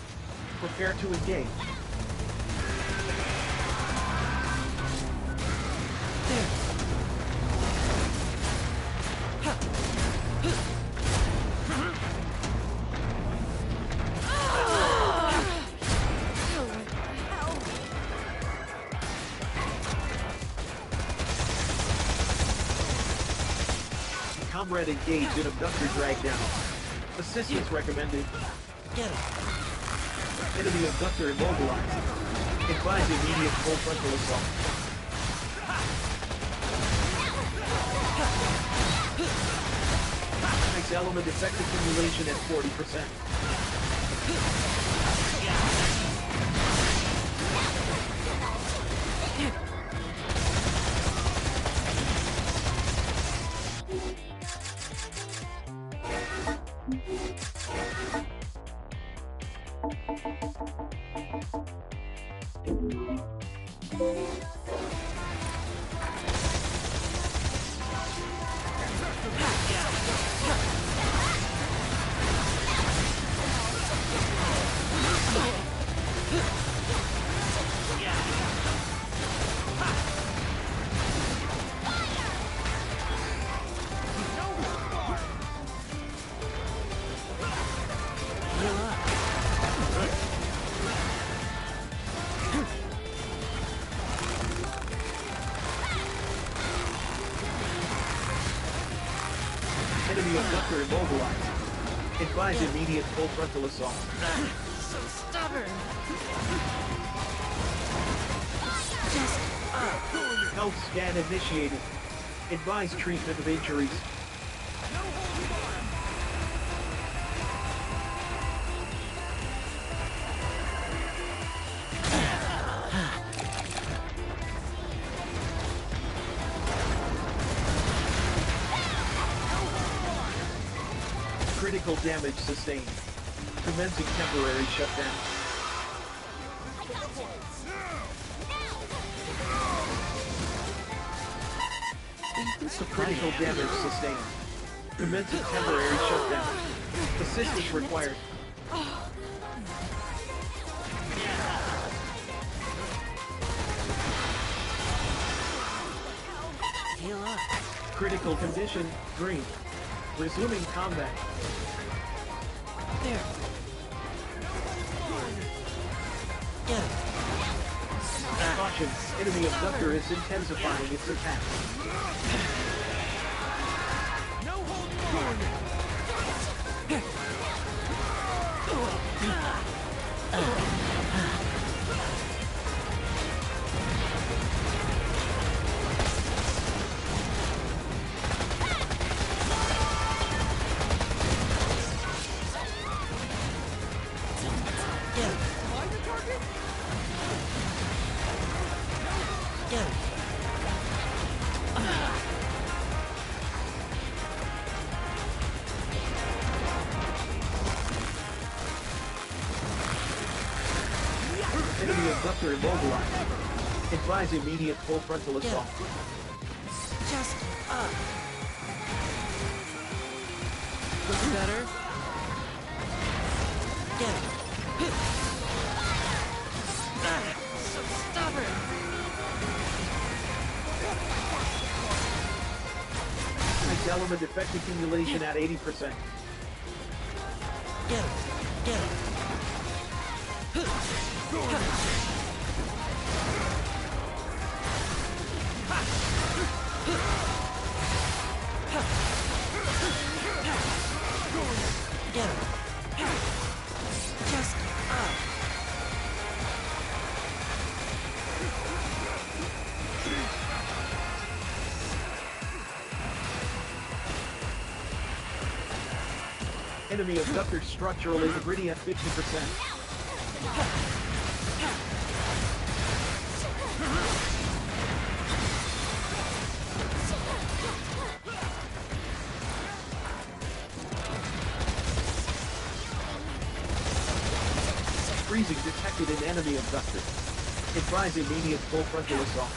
Prepare to engage. Comrade engaged in abductor drag down. Assistance recommended. Get him. Enemy abductor immobilized. Advise immediate full frontal assault. Next element effective simulation at 40%. Enemy abductor immobilized. Advise immediate full frontal assault. So stubborn. Health scan initiated. Advise treatment of injuries. Critical damage sustained. Commencing temporary shutdown. Critical damage sustained. Commencing temporary shutdown. Assistance required. Heal up. Critical condition, green. Resuming combat. There. Get it. Caution, enemy abductor is intensifying its attack. Enemy abductor immobilized. Advise immediate full frontal assault. Just up. Looks better. Get it. So stubborn. Next element effect accumulation at 80%. Get it. Get it. Get it. Just up. Enemy abductor structural integrity at 50%. Freezing detected in enemy abductor. Advise immediate full frontal assault.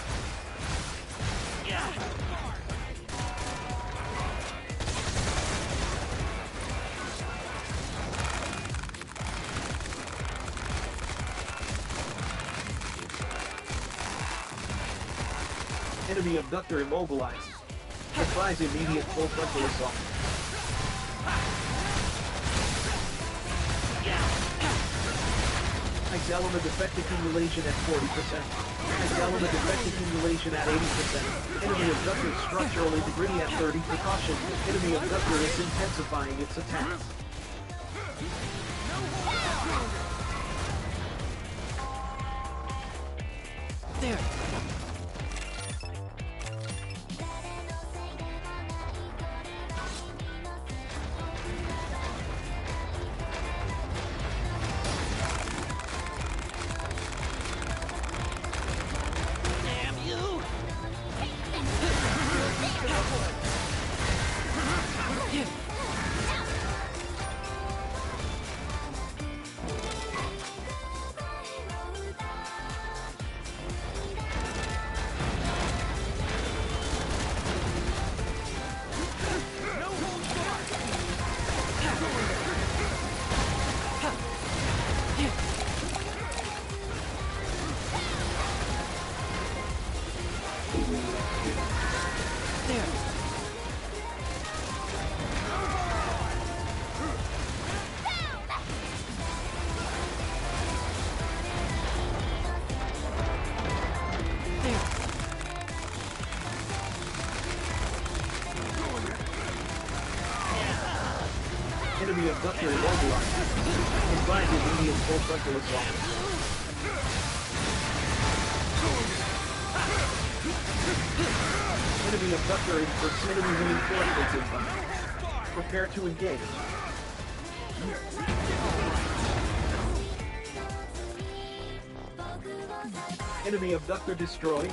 Enemy abductor immobilized. Advise immediate full frontal assault. Ice element effect accumulation at 40%. Ice element effect accumulation at 80%. Enemy abductor structural integrity at 30%. Precaution. Enemy abductor is intensifying its attacks. There. Enemy abductor immobilized. Advise immediate full frontal assault. Enemy abductor in proximity reinforcements inbound. Prepare to engage. Enemy abductor destroyed.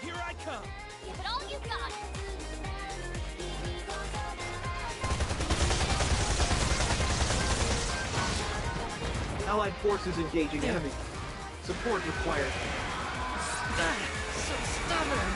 Here I come! Give it all you got! Allied forces engaging enemy. Support required. So stubborn!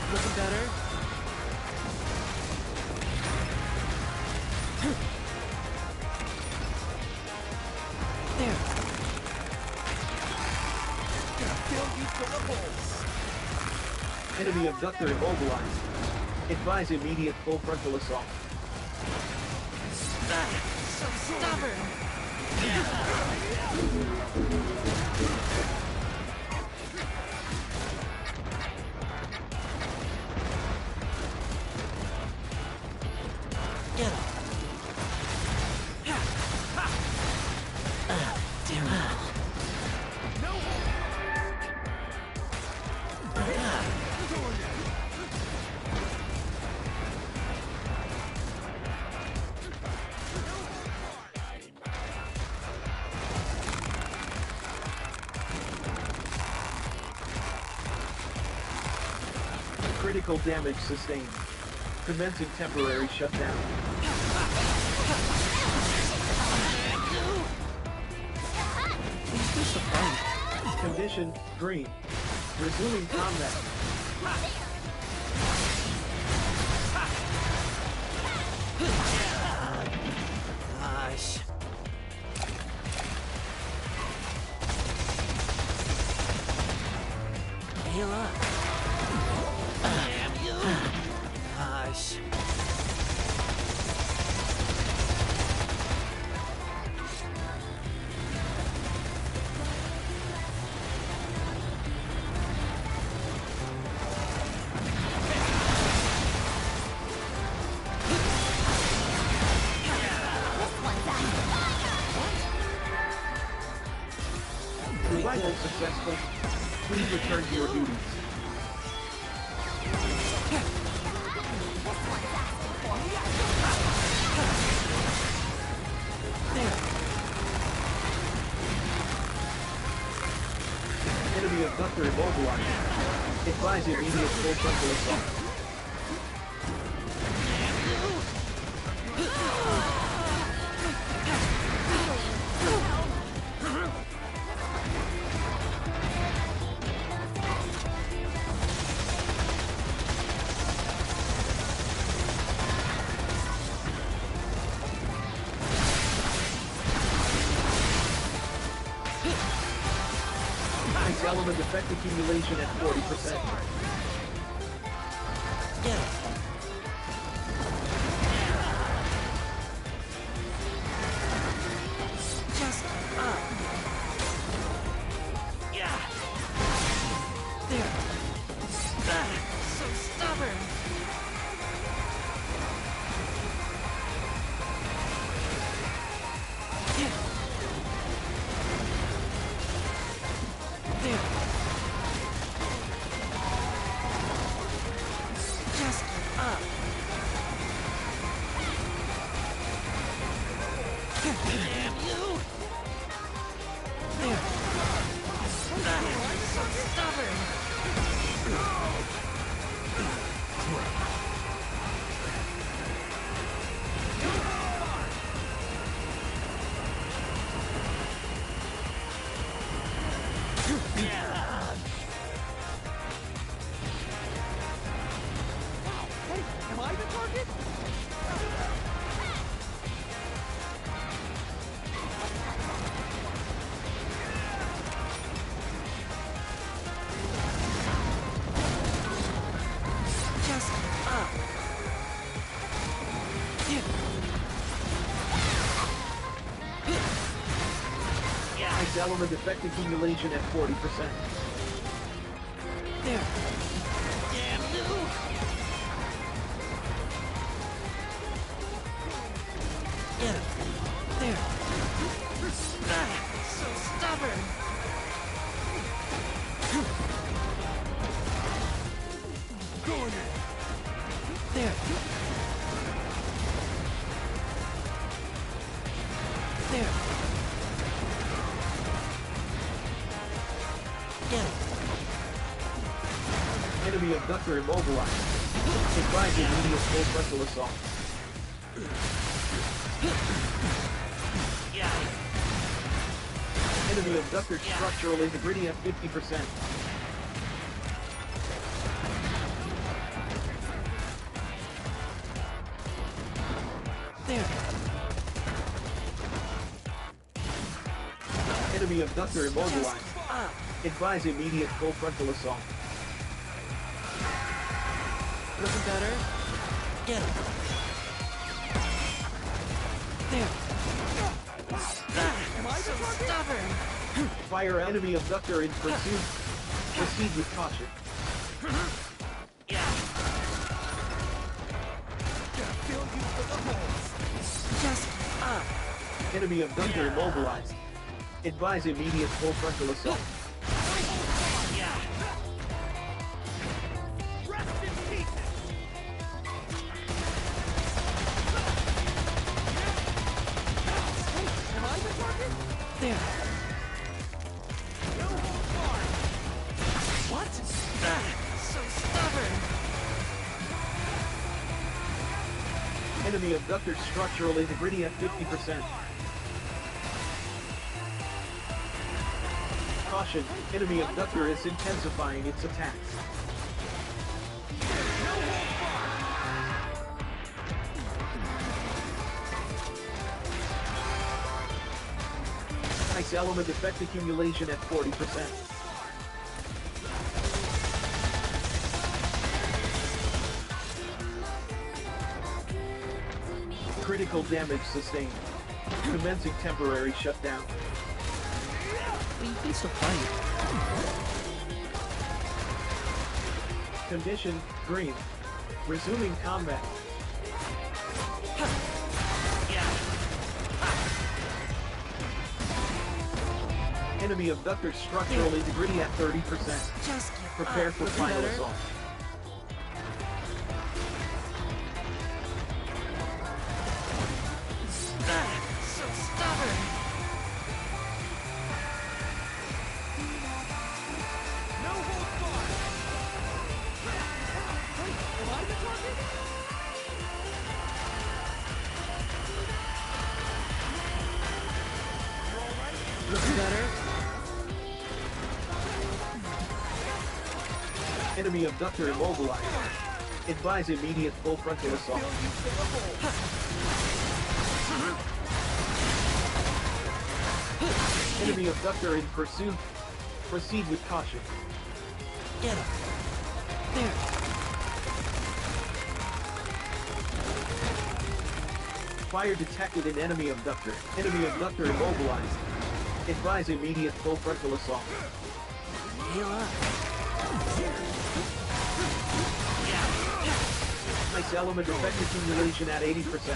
Looking better? There. Gonna fill you full of holes. Enemy abductor immobilized. Advise immediate full frontal assault. So stubborn! Get him. Damn it. Critical damage sustained. Commencing temporary shutdown. Is this a fight? Condition green. Resuming combat. Gosh. Heal up. Damn you. Gosh. Revival successful. Please return to your duties. Enemy abductor immobilized. Advise immediate full frontal assault. Ice element effect accumulation at 40%. Yeah. Just up. Yeah. There. So stubborn! Just up. Damn you! There. So stubborn. Am I the target? Just up. Ice element effect accumulation at 40%. There. Damn you! Get him. There. So stubborn. Going in. There. There. Get him. Enemy abductor immobilized. Advise immediate full frontal assault. Yeah. Enemy abductor structural integrity at 50%. There. Enemy abductor immobilized. Advise immediate full frontal assault. Looking better. Get him. There. Am I so stubborn? Fire enemy abductor in pursuit. Proceed with caution. Yeah. Just up. Enemy abductor immobilized. Advise immediate full frontal assault. Yeah. Am I the target? There. What? So stubborn. Enemy abductor structural integrity at 50%. Caution, enemy abductor is intensifying its attacks. Ice element effect accumulation at 40%. Critical damage sustained. Commencing temporary shutdown. You can still fight. Condition, green. Resuming combat. Enemy abductor structural integrity at 30%. Just Prepare for final better. assault. So stubborn. No holds barred. Am I the target? Looking better. Enemy abductor immobilized. Advise immediate full frontal assault. Enemy abductor in pursuit. Proceed with caution. Get him. There. Fire detected in enemy abductor. Enemy abductor immobilized. Advise immediate full frontal assault. Heal up. Ice element effect accumulation at 80%.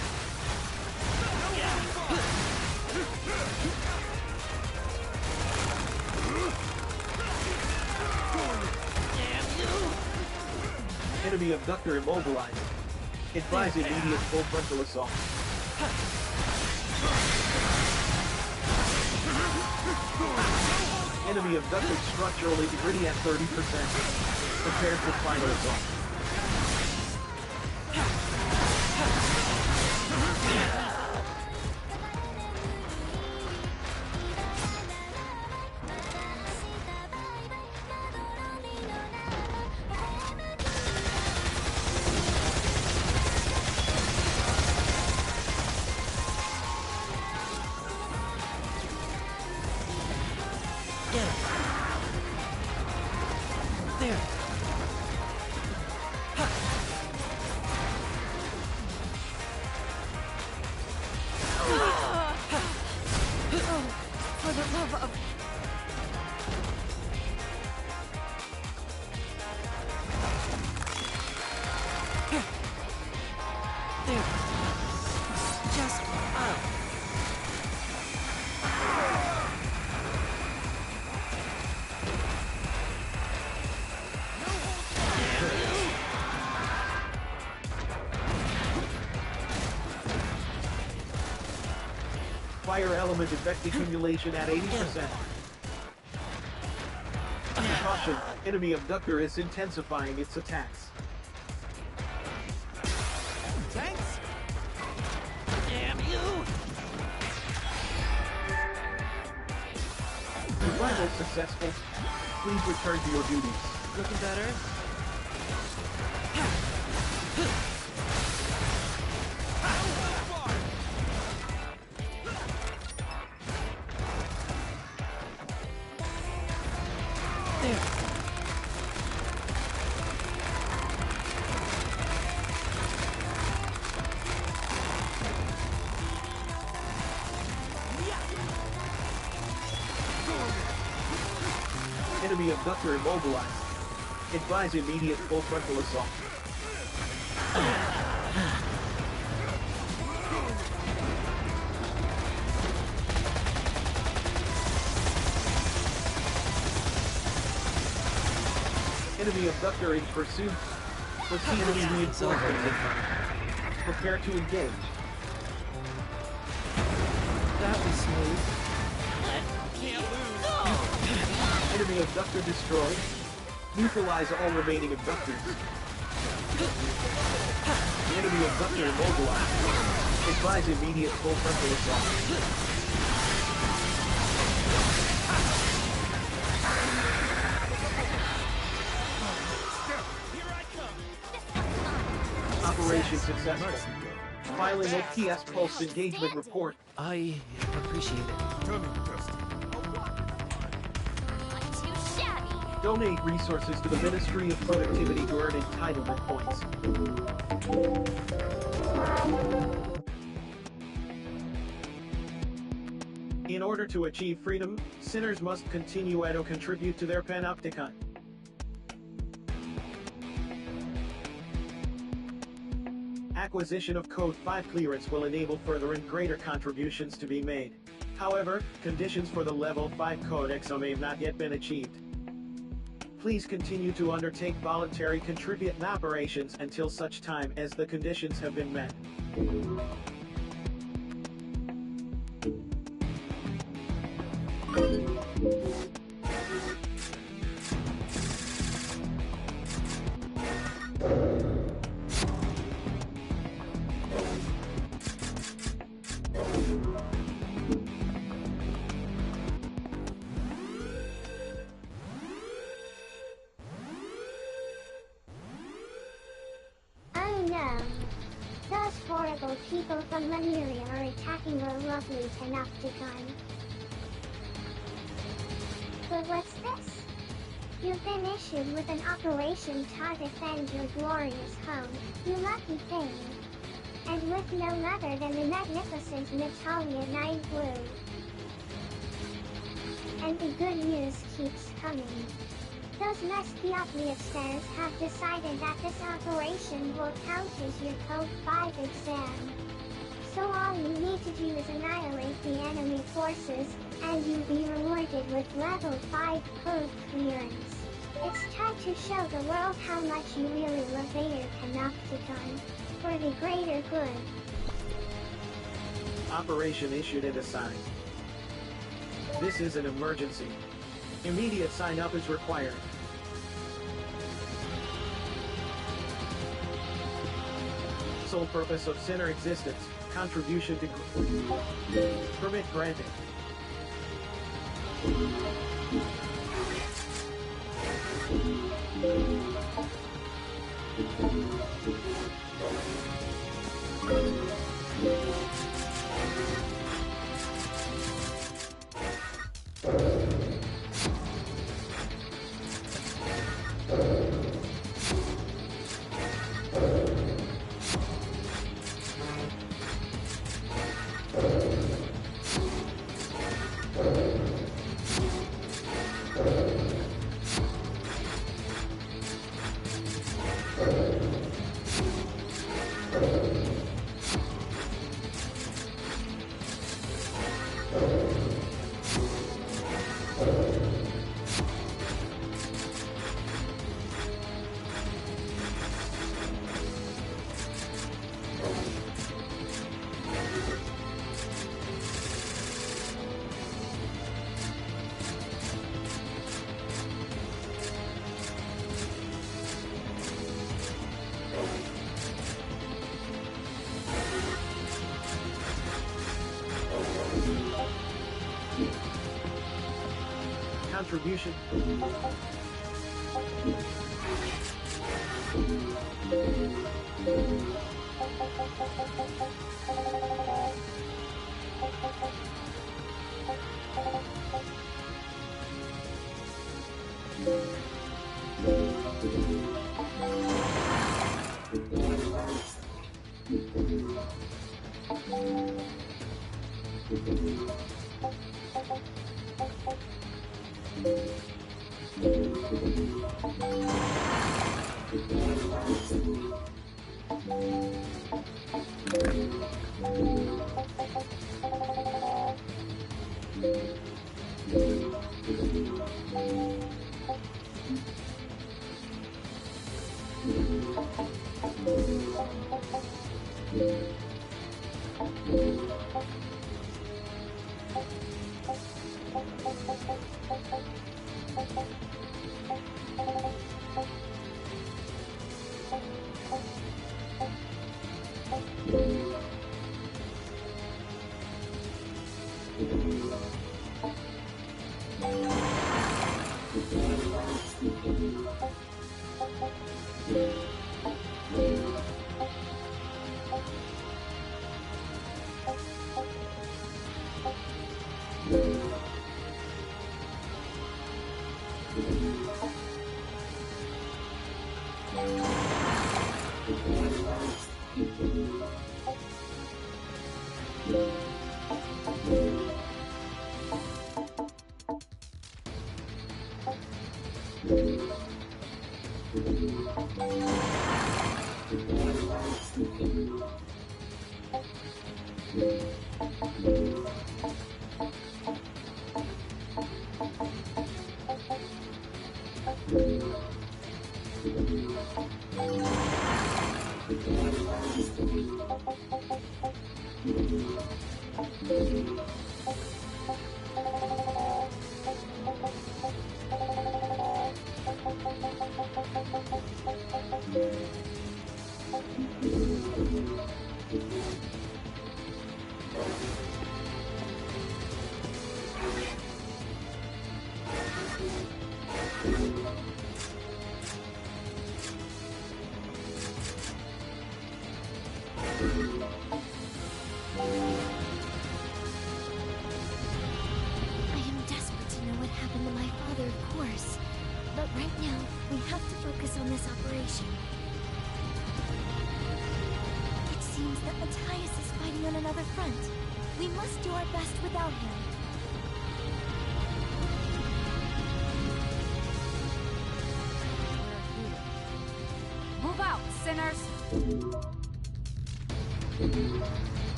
Enemy abductor immobilized. Advise immediate full frontal assault. Enemy abducted structural integrity at 30%. Prepare for final assault. Get him. There. Ha. For the love of... There. Just up. Fire element effect accumulation at 80%. Caution, enemy abductor is intensifying its attacks. Thanks. Damn you. Survival successful. Please return to your duties. Looking better? There. Enemy abductor immobilized. Advise immediate full frontal assault. Enemy abductor in pursuit. Proceed enemy reinforcements. Prepare to engage. That was smooth. Enemy abductor destroyed. Neutralize all remaining abductors. Enemy abductor immobilized. Advise immediate full frontal assault. Operation successful. Filing OPS Pulse Engagement Report. I appreciate it. Too shabby. Donate resources to the Ministry of Productivity to earn entitlement points. In order to achieve freedom, sinners must continue to contribute to their panopticon. Acquisition of Code 5 clearance will enable further and greater contributions to be made. However, conditions for the Level 5 Codex may have not yet been achieved. Please continue to undertake voluntary contributing operations until such time as the conditions have been met. Oh no. Those horrible people from Lemuria are attacking our lovely Panopticon. But what's this? You've been issued with an operation to defend your glorious home, you lucky thing. And with none other than the magnificent Natalia Night Blue. And the good news keeps coming. Those Mespiopliasters have decided that this operation will count as your Code 5 exam. So all you need to do is annihilate the enemy forces, and you'll be rewarded with Level 5 Code clearance. It's time to show the world how much you really love Vader Panopticon. For the greater good. Operation issued and assigned. This is an emergency. Immediate sign-up is required. Sole purpose of center existence. Contribution to... Permit granted. Contribution.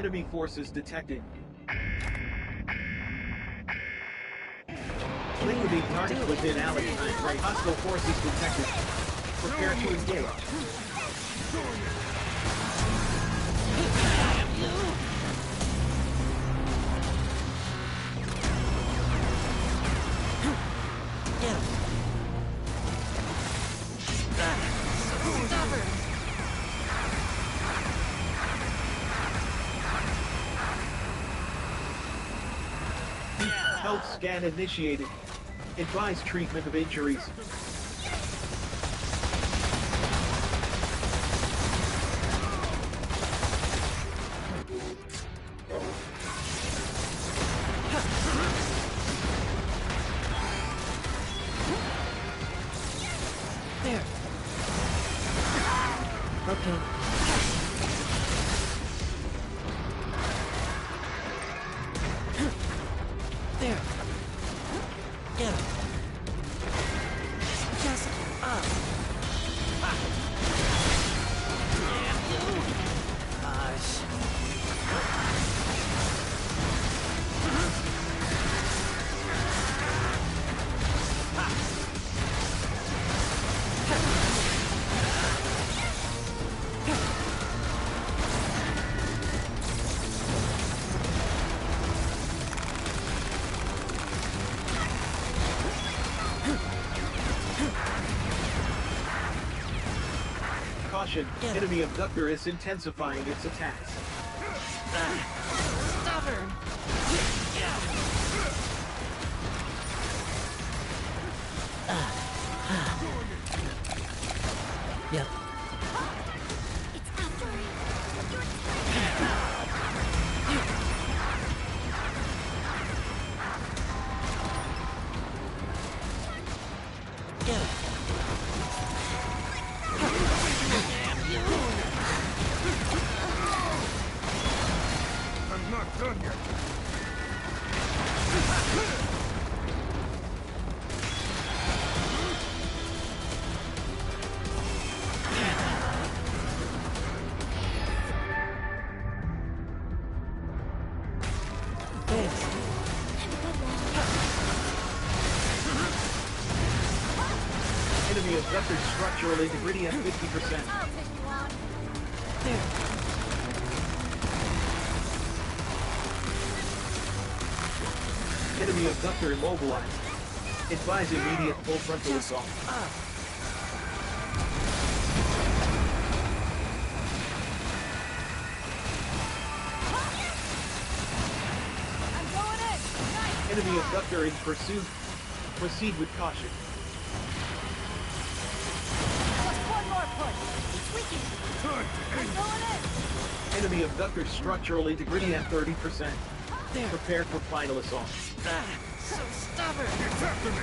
Enemy forces detected. Liquidating targets within alley time frame. Hostile forces detected. Prepare to engage. Get him. So stubborn. Health scan initiated. Advise treatment of injuries. There. Okay. There. Get him. Just up. Gosh. Caution, enemy abductor is intensifying its attacks. Stubborn. Yep. It's after your Get him. I'm not done yet. Thanks. Enemy abductor structural integrity at 50%. There. Enemy abductor immobilized. Advise immediate full frontal assault. Enemy abductor in pursuit. Proceed with caution. Enemy abductor structural integrity at 30%. There. Prepare for final assault. So stubborn. It's after me.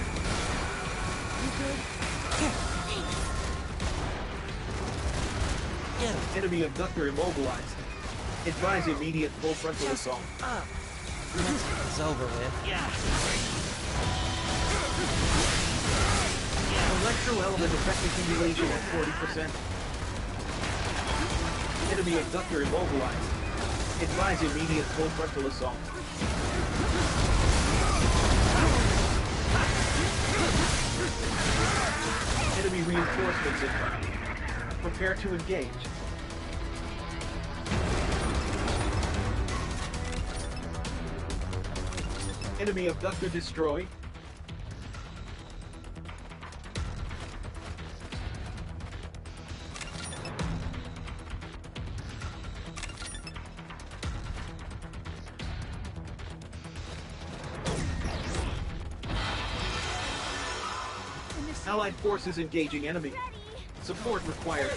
Get him. Enemy abductor immobilized. Advise immediate full frontal assault. Up. It's over with. Yeah. Electro-element effect accumulation at 40%. Enemy abductor immobilized. Advise immediate full frontal assault. Enemy reinforcements inbound. Prepare to engage. Enemy abductor destroyed. Allied forces engaging enemy. Support required.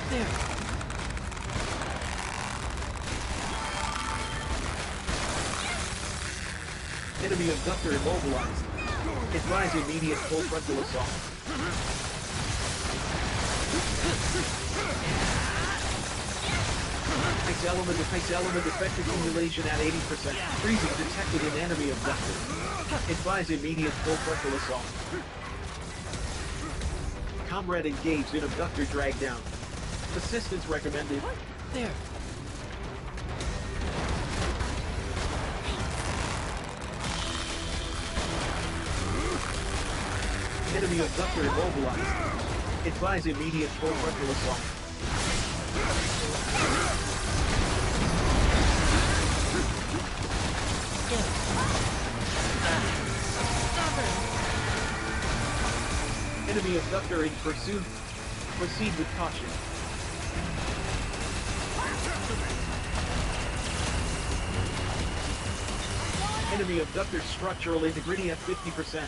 There. Enemy abductor immobilized. Advise immediate full frontal assault. Ice element effect accumulation at 80%. Freezing detected in enemy abductor. Advise immediate full frontal assault. Comrade engaged in abductor drag down. Assistance recommended. There. Enemy abductor immobilized. Advise immediate full frontal assault. Enemy abductor in pursuit. Proceed with caution. Enemy abductor structural integrity at 50%.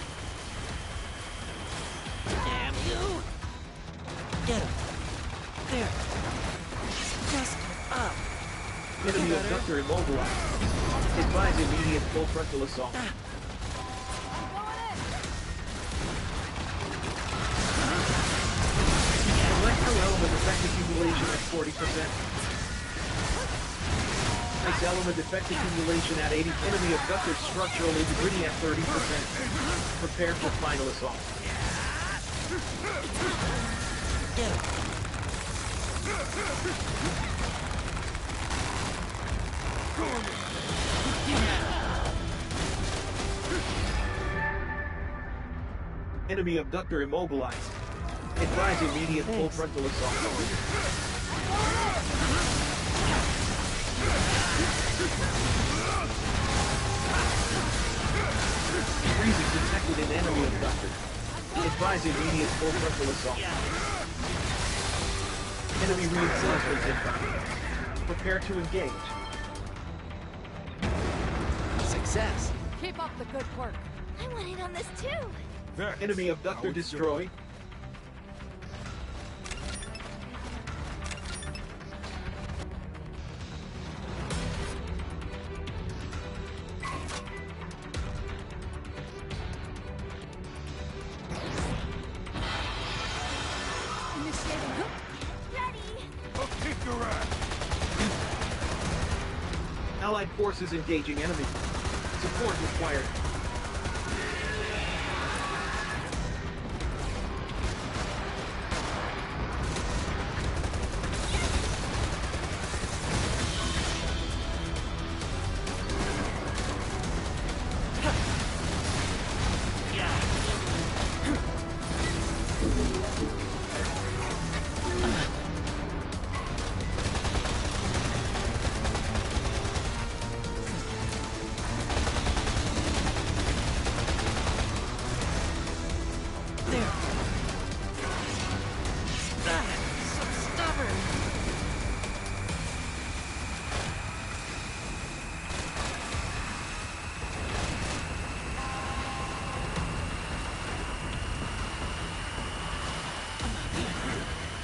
Damn you! Get him. There. Just up. Enemy abductor immobilized. Advise immediate full frontal assault. Element effect accumulation at 40%. Ice element effect accumulation at 80%. Enemy abductor structural integrity at 30%. Prepare for final assault. Get him. Enemy abductor immobilized. Advise immediate full frontal assault. Freezing detected in enemy abductor. Advise immediate full frontal assault. Enemy reinforcements inbound. Prepare to engage. Success. Keep up the good work. I want in on this too. Enemy abductor destroyed. Allied forces engaging enemy. Support required.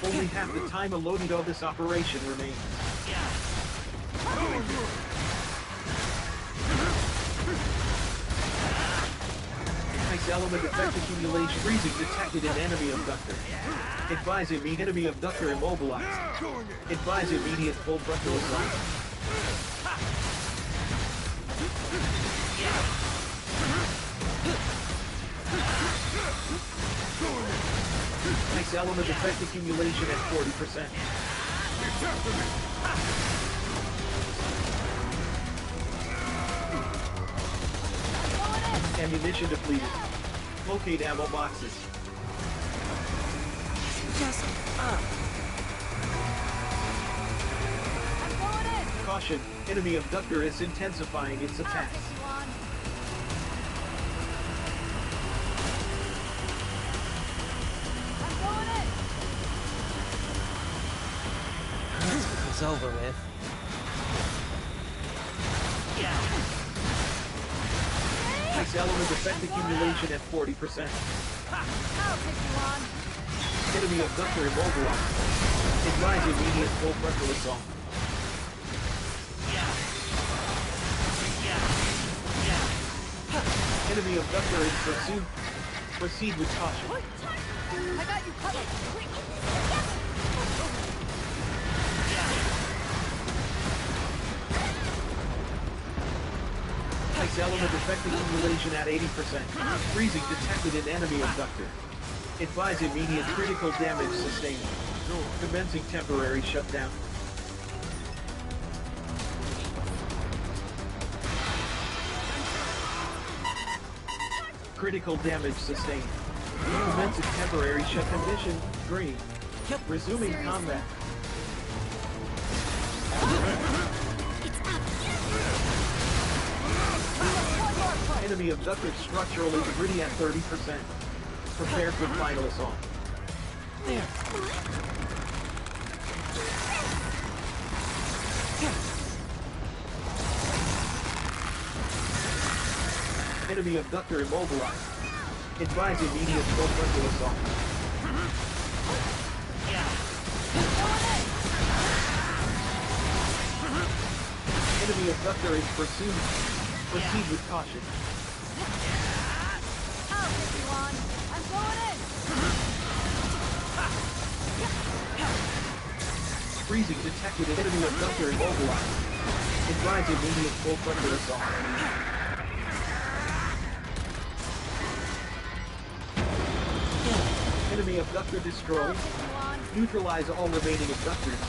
Only half the time allotted on this operation remains. Ice element effect accumulation. Freezing detected in enemy abductor. Advise immediate enemy abductor immobilized. Advise immediate full frontal assault. Ice element effect accumulation at 40%. Ammunition depleted. Locate ammo boxes. Just up. Caution, enemy abductor is intensifying its attacks. It's over with. Ice element effect accumulation at 40%. I'll take you on. Enemy abductor immobilized. Advise immediate full frontal assault. Enemy abductor in pursuit. Proceed with caution. I got you covered. Ice element effect accumulation at 80%. Freezing detected in enemy abductor. Advise immediate critical damage sustained. Commencing temporary shutdown. Critical damage sustained. Commencing temporary shut condition. Green. Resuming combat. Enemy abductor structural integrity at 30%. Prepare for final assault. There. Enemy abductor immobilized. Advise immediate full frontal assault. Enemy abductor in pursuit. Proceed with caution. I'll take you on. I'm going in. Freezing detected in enemy abductor immobilized. Advise immediate full frontal assault. Enemy abductor destroyed. Neutralize all remaining abductors.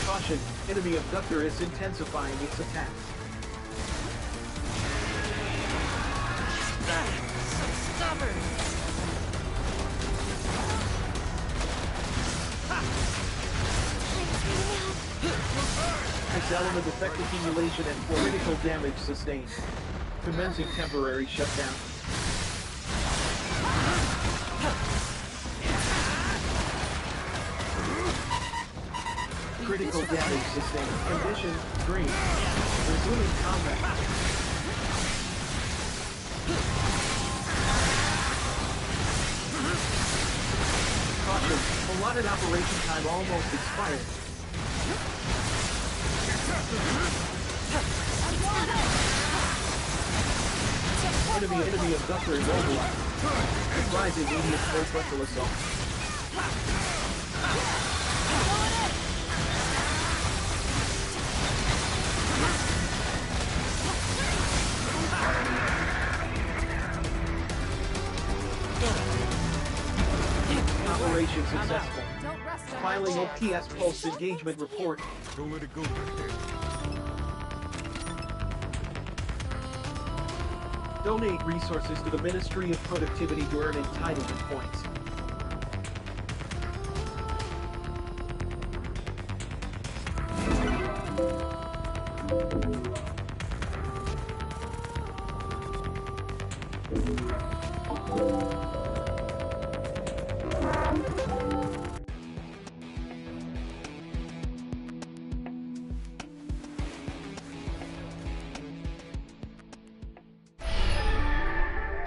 Caution, enemy abductor is intensifying its attacks. So stubborn. Ice element effect accumulation and critical damage sustained. Commencing temporary shutdown. Critical damage sustained. Condition green. Resuming combat. Caution, allotted operation time almost expired. Enemy abductor immobilized. Advise immediate full frontal assault. Operation successful. Filing OPS post-engagement report. Don't let it go. Donate resources to the Ministry of Productivity to earn entitlement points.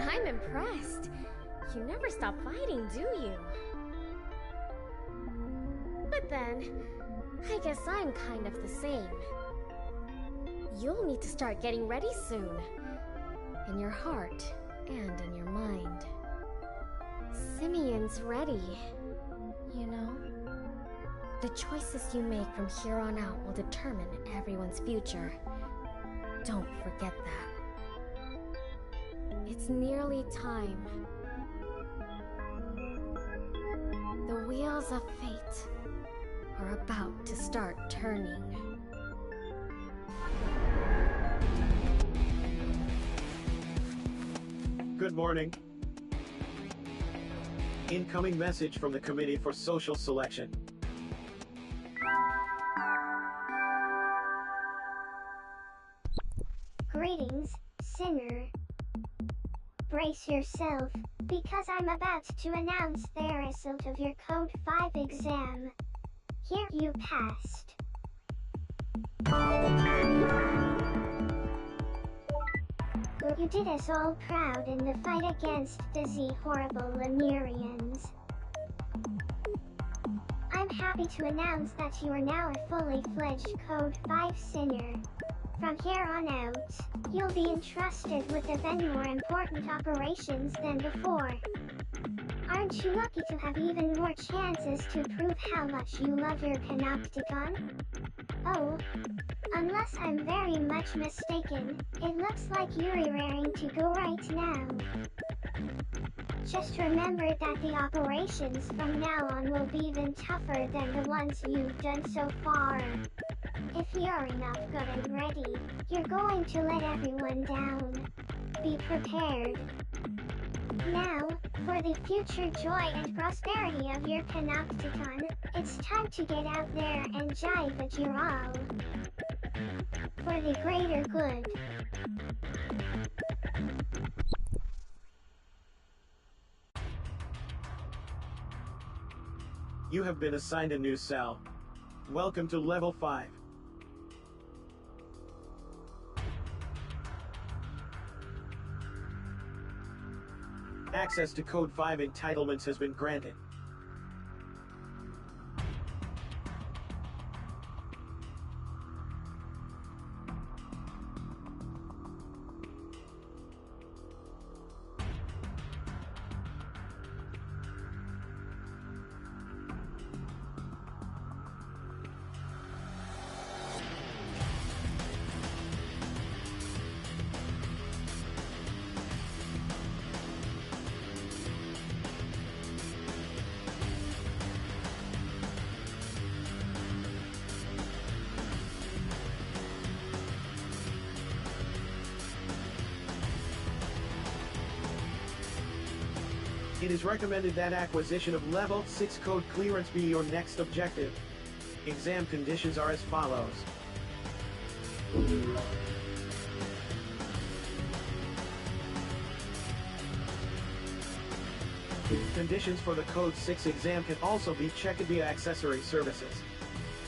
I'm impressed. You never stop fighting, do you? But then, I guess I'm kind of the same. You'll need to start getting ready soon. In your heart and in your mind. Simeon's ready, you know? The choices you make from here on out will determine everyone's future. Don't forget that. It's nearly time. The wheels of fate are about to start turning. Good morning. Incoming message from the Committee for Social Selection. Greetings, sinner. Brace yourself. because I'm about to announce the result of your Code 5 exam. Here, you passed. You did us all proud in the fight against the horrible Lemurians. I'm happy to announce that you are now a fully fledged Code 5 senior. From here on out, you'll be entrusted with even more important operations than before. Aren't you lucky to have even more chances to prove how much you love your Panopticon? Oh, unless I'm very much mistaken, it looks like you're raring to go right now. Just remember that the operations from now on will be even tougher than the ones you've done so far. If you're enough good and ready, you're going to let everyone down. Be prepared. Now, for the future joy and prosperity of your Panopticon, it's time to get out there and jive at your all. For the greater good. You have been assigned a new cell. Welcome to Level 5. Access to Code 5 entitlements has been granted. It is recommended that acquisition of Level 6 code clearance be your next objective. Exam conditions are as follows. Conditions for the Code 6 exam can also be checked via accessory services.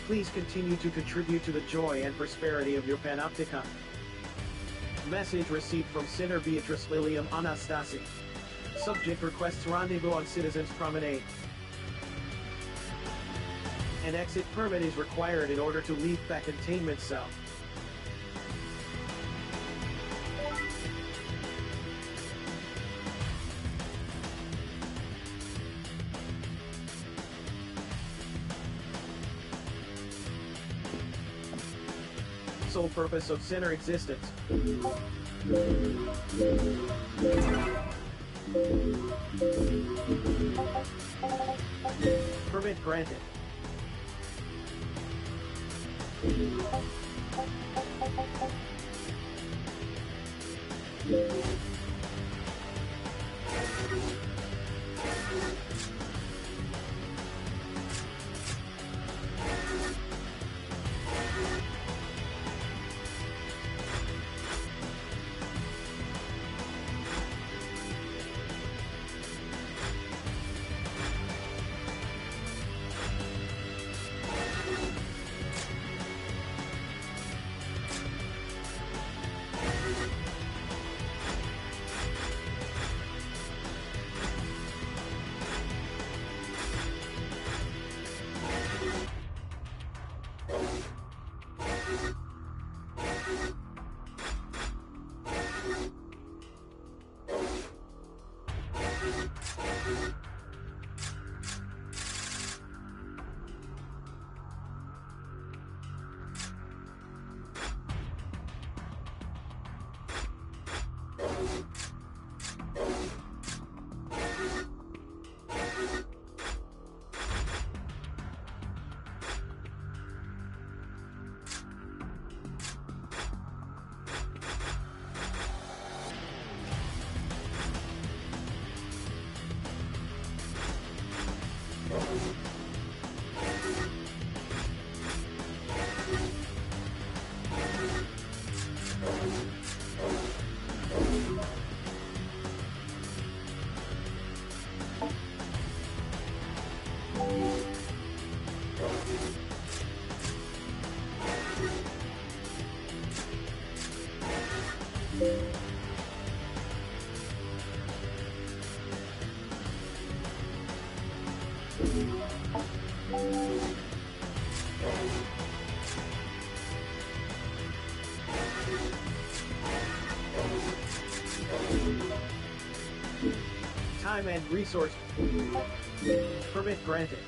Please continue to contribute to the joy and prosperity of your Panopticon. Message received from Sinner Beatrice Lilium Anastasi. Subject requests rendezvous on Citizens Promenade. An exit permit is required in order to leave the containment cell. Sole purpose of Sinner existence. Permit granted. Time and resource permit granted.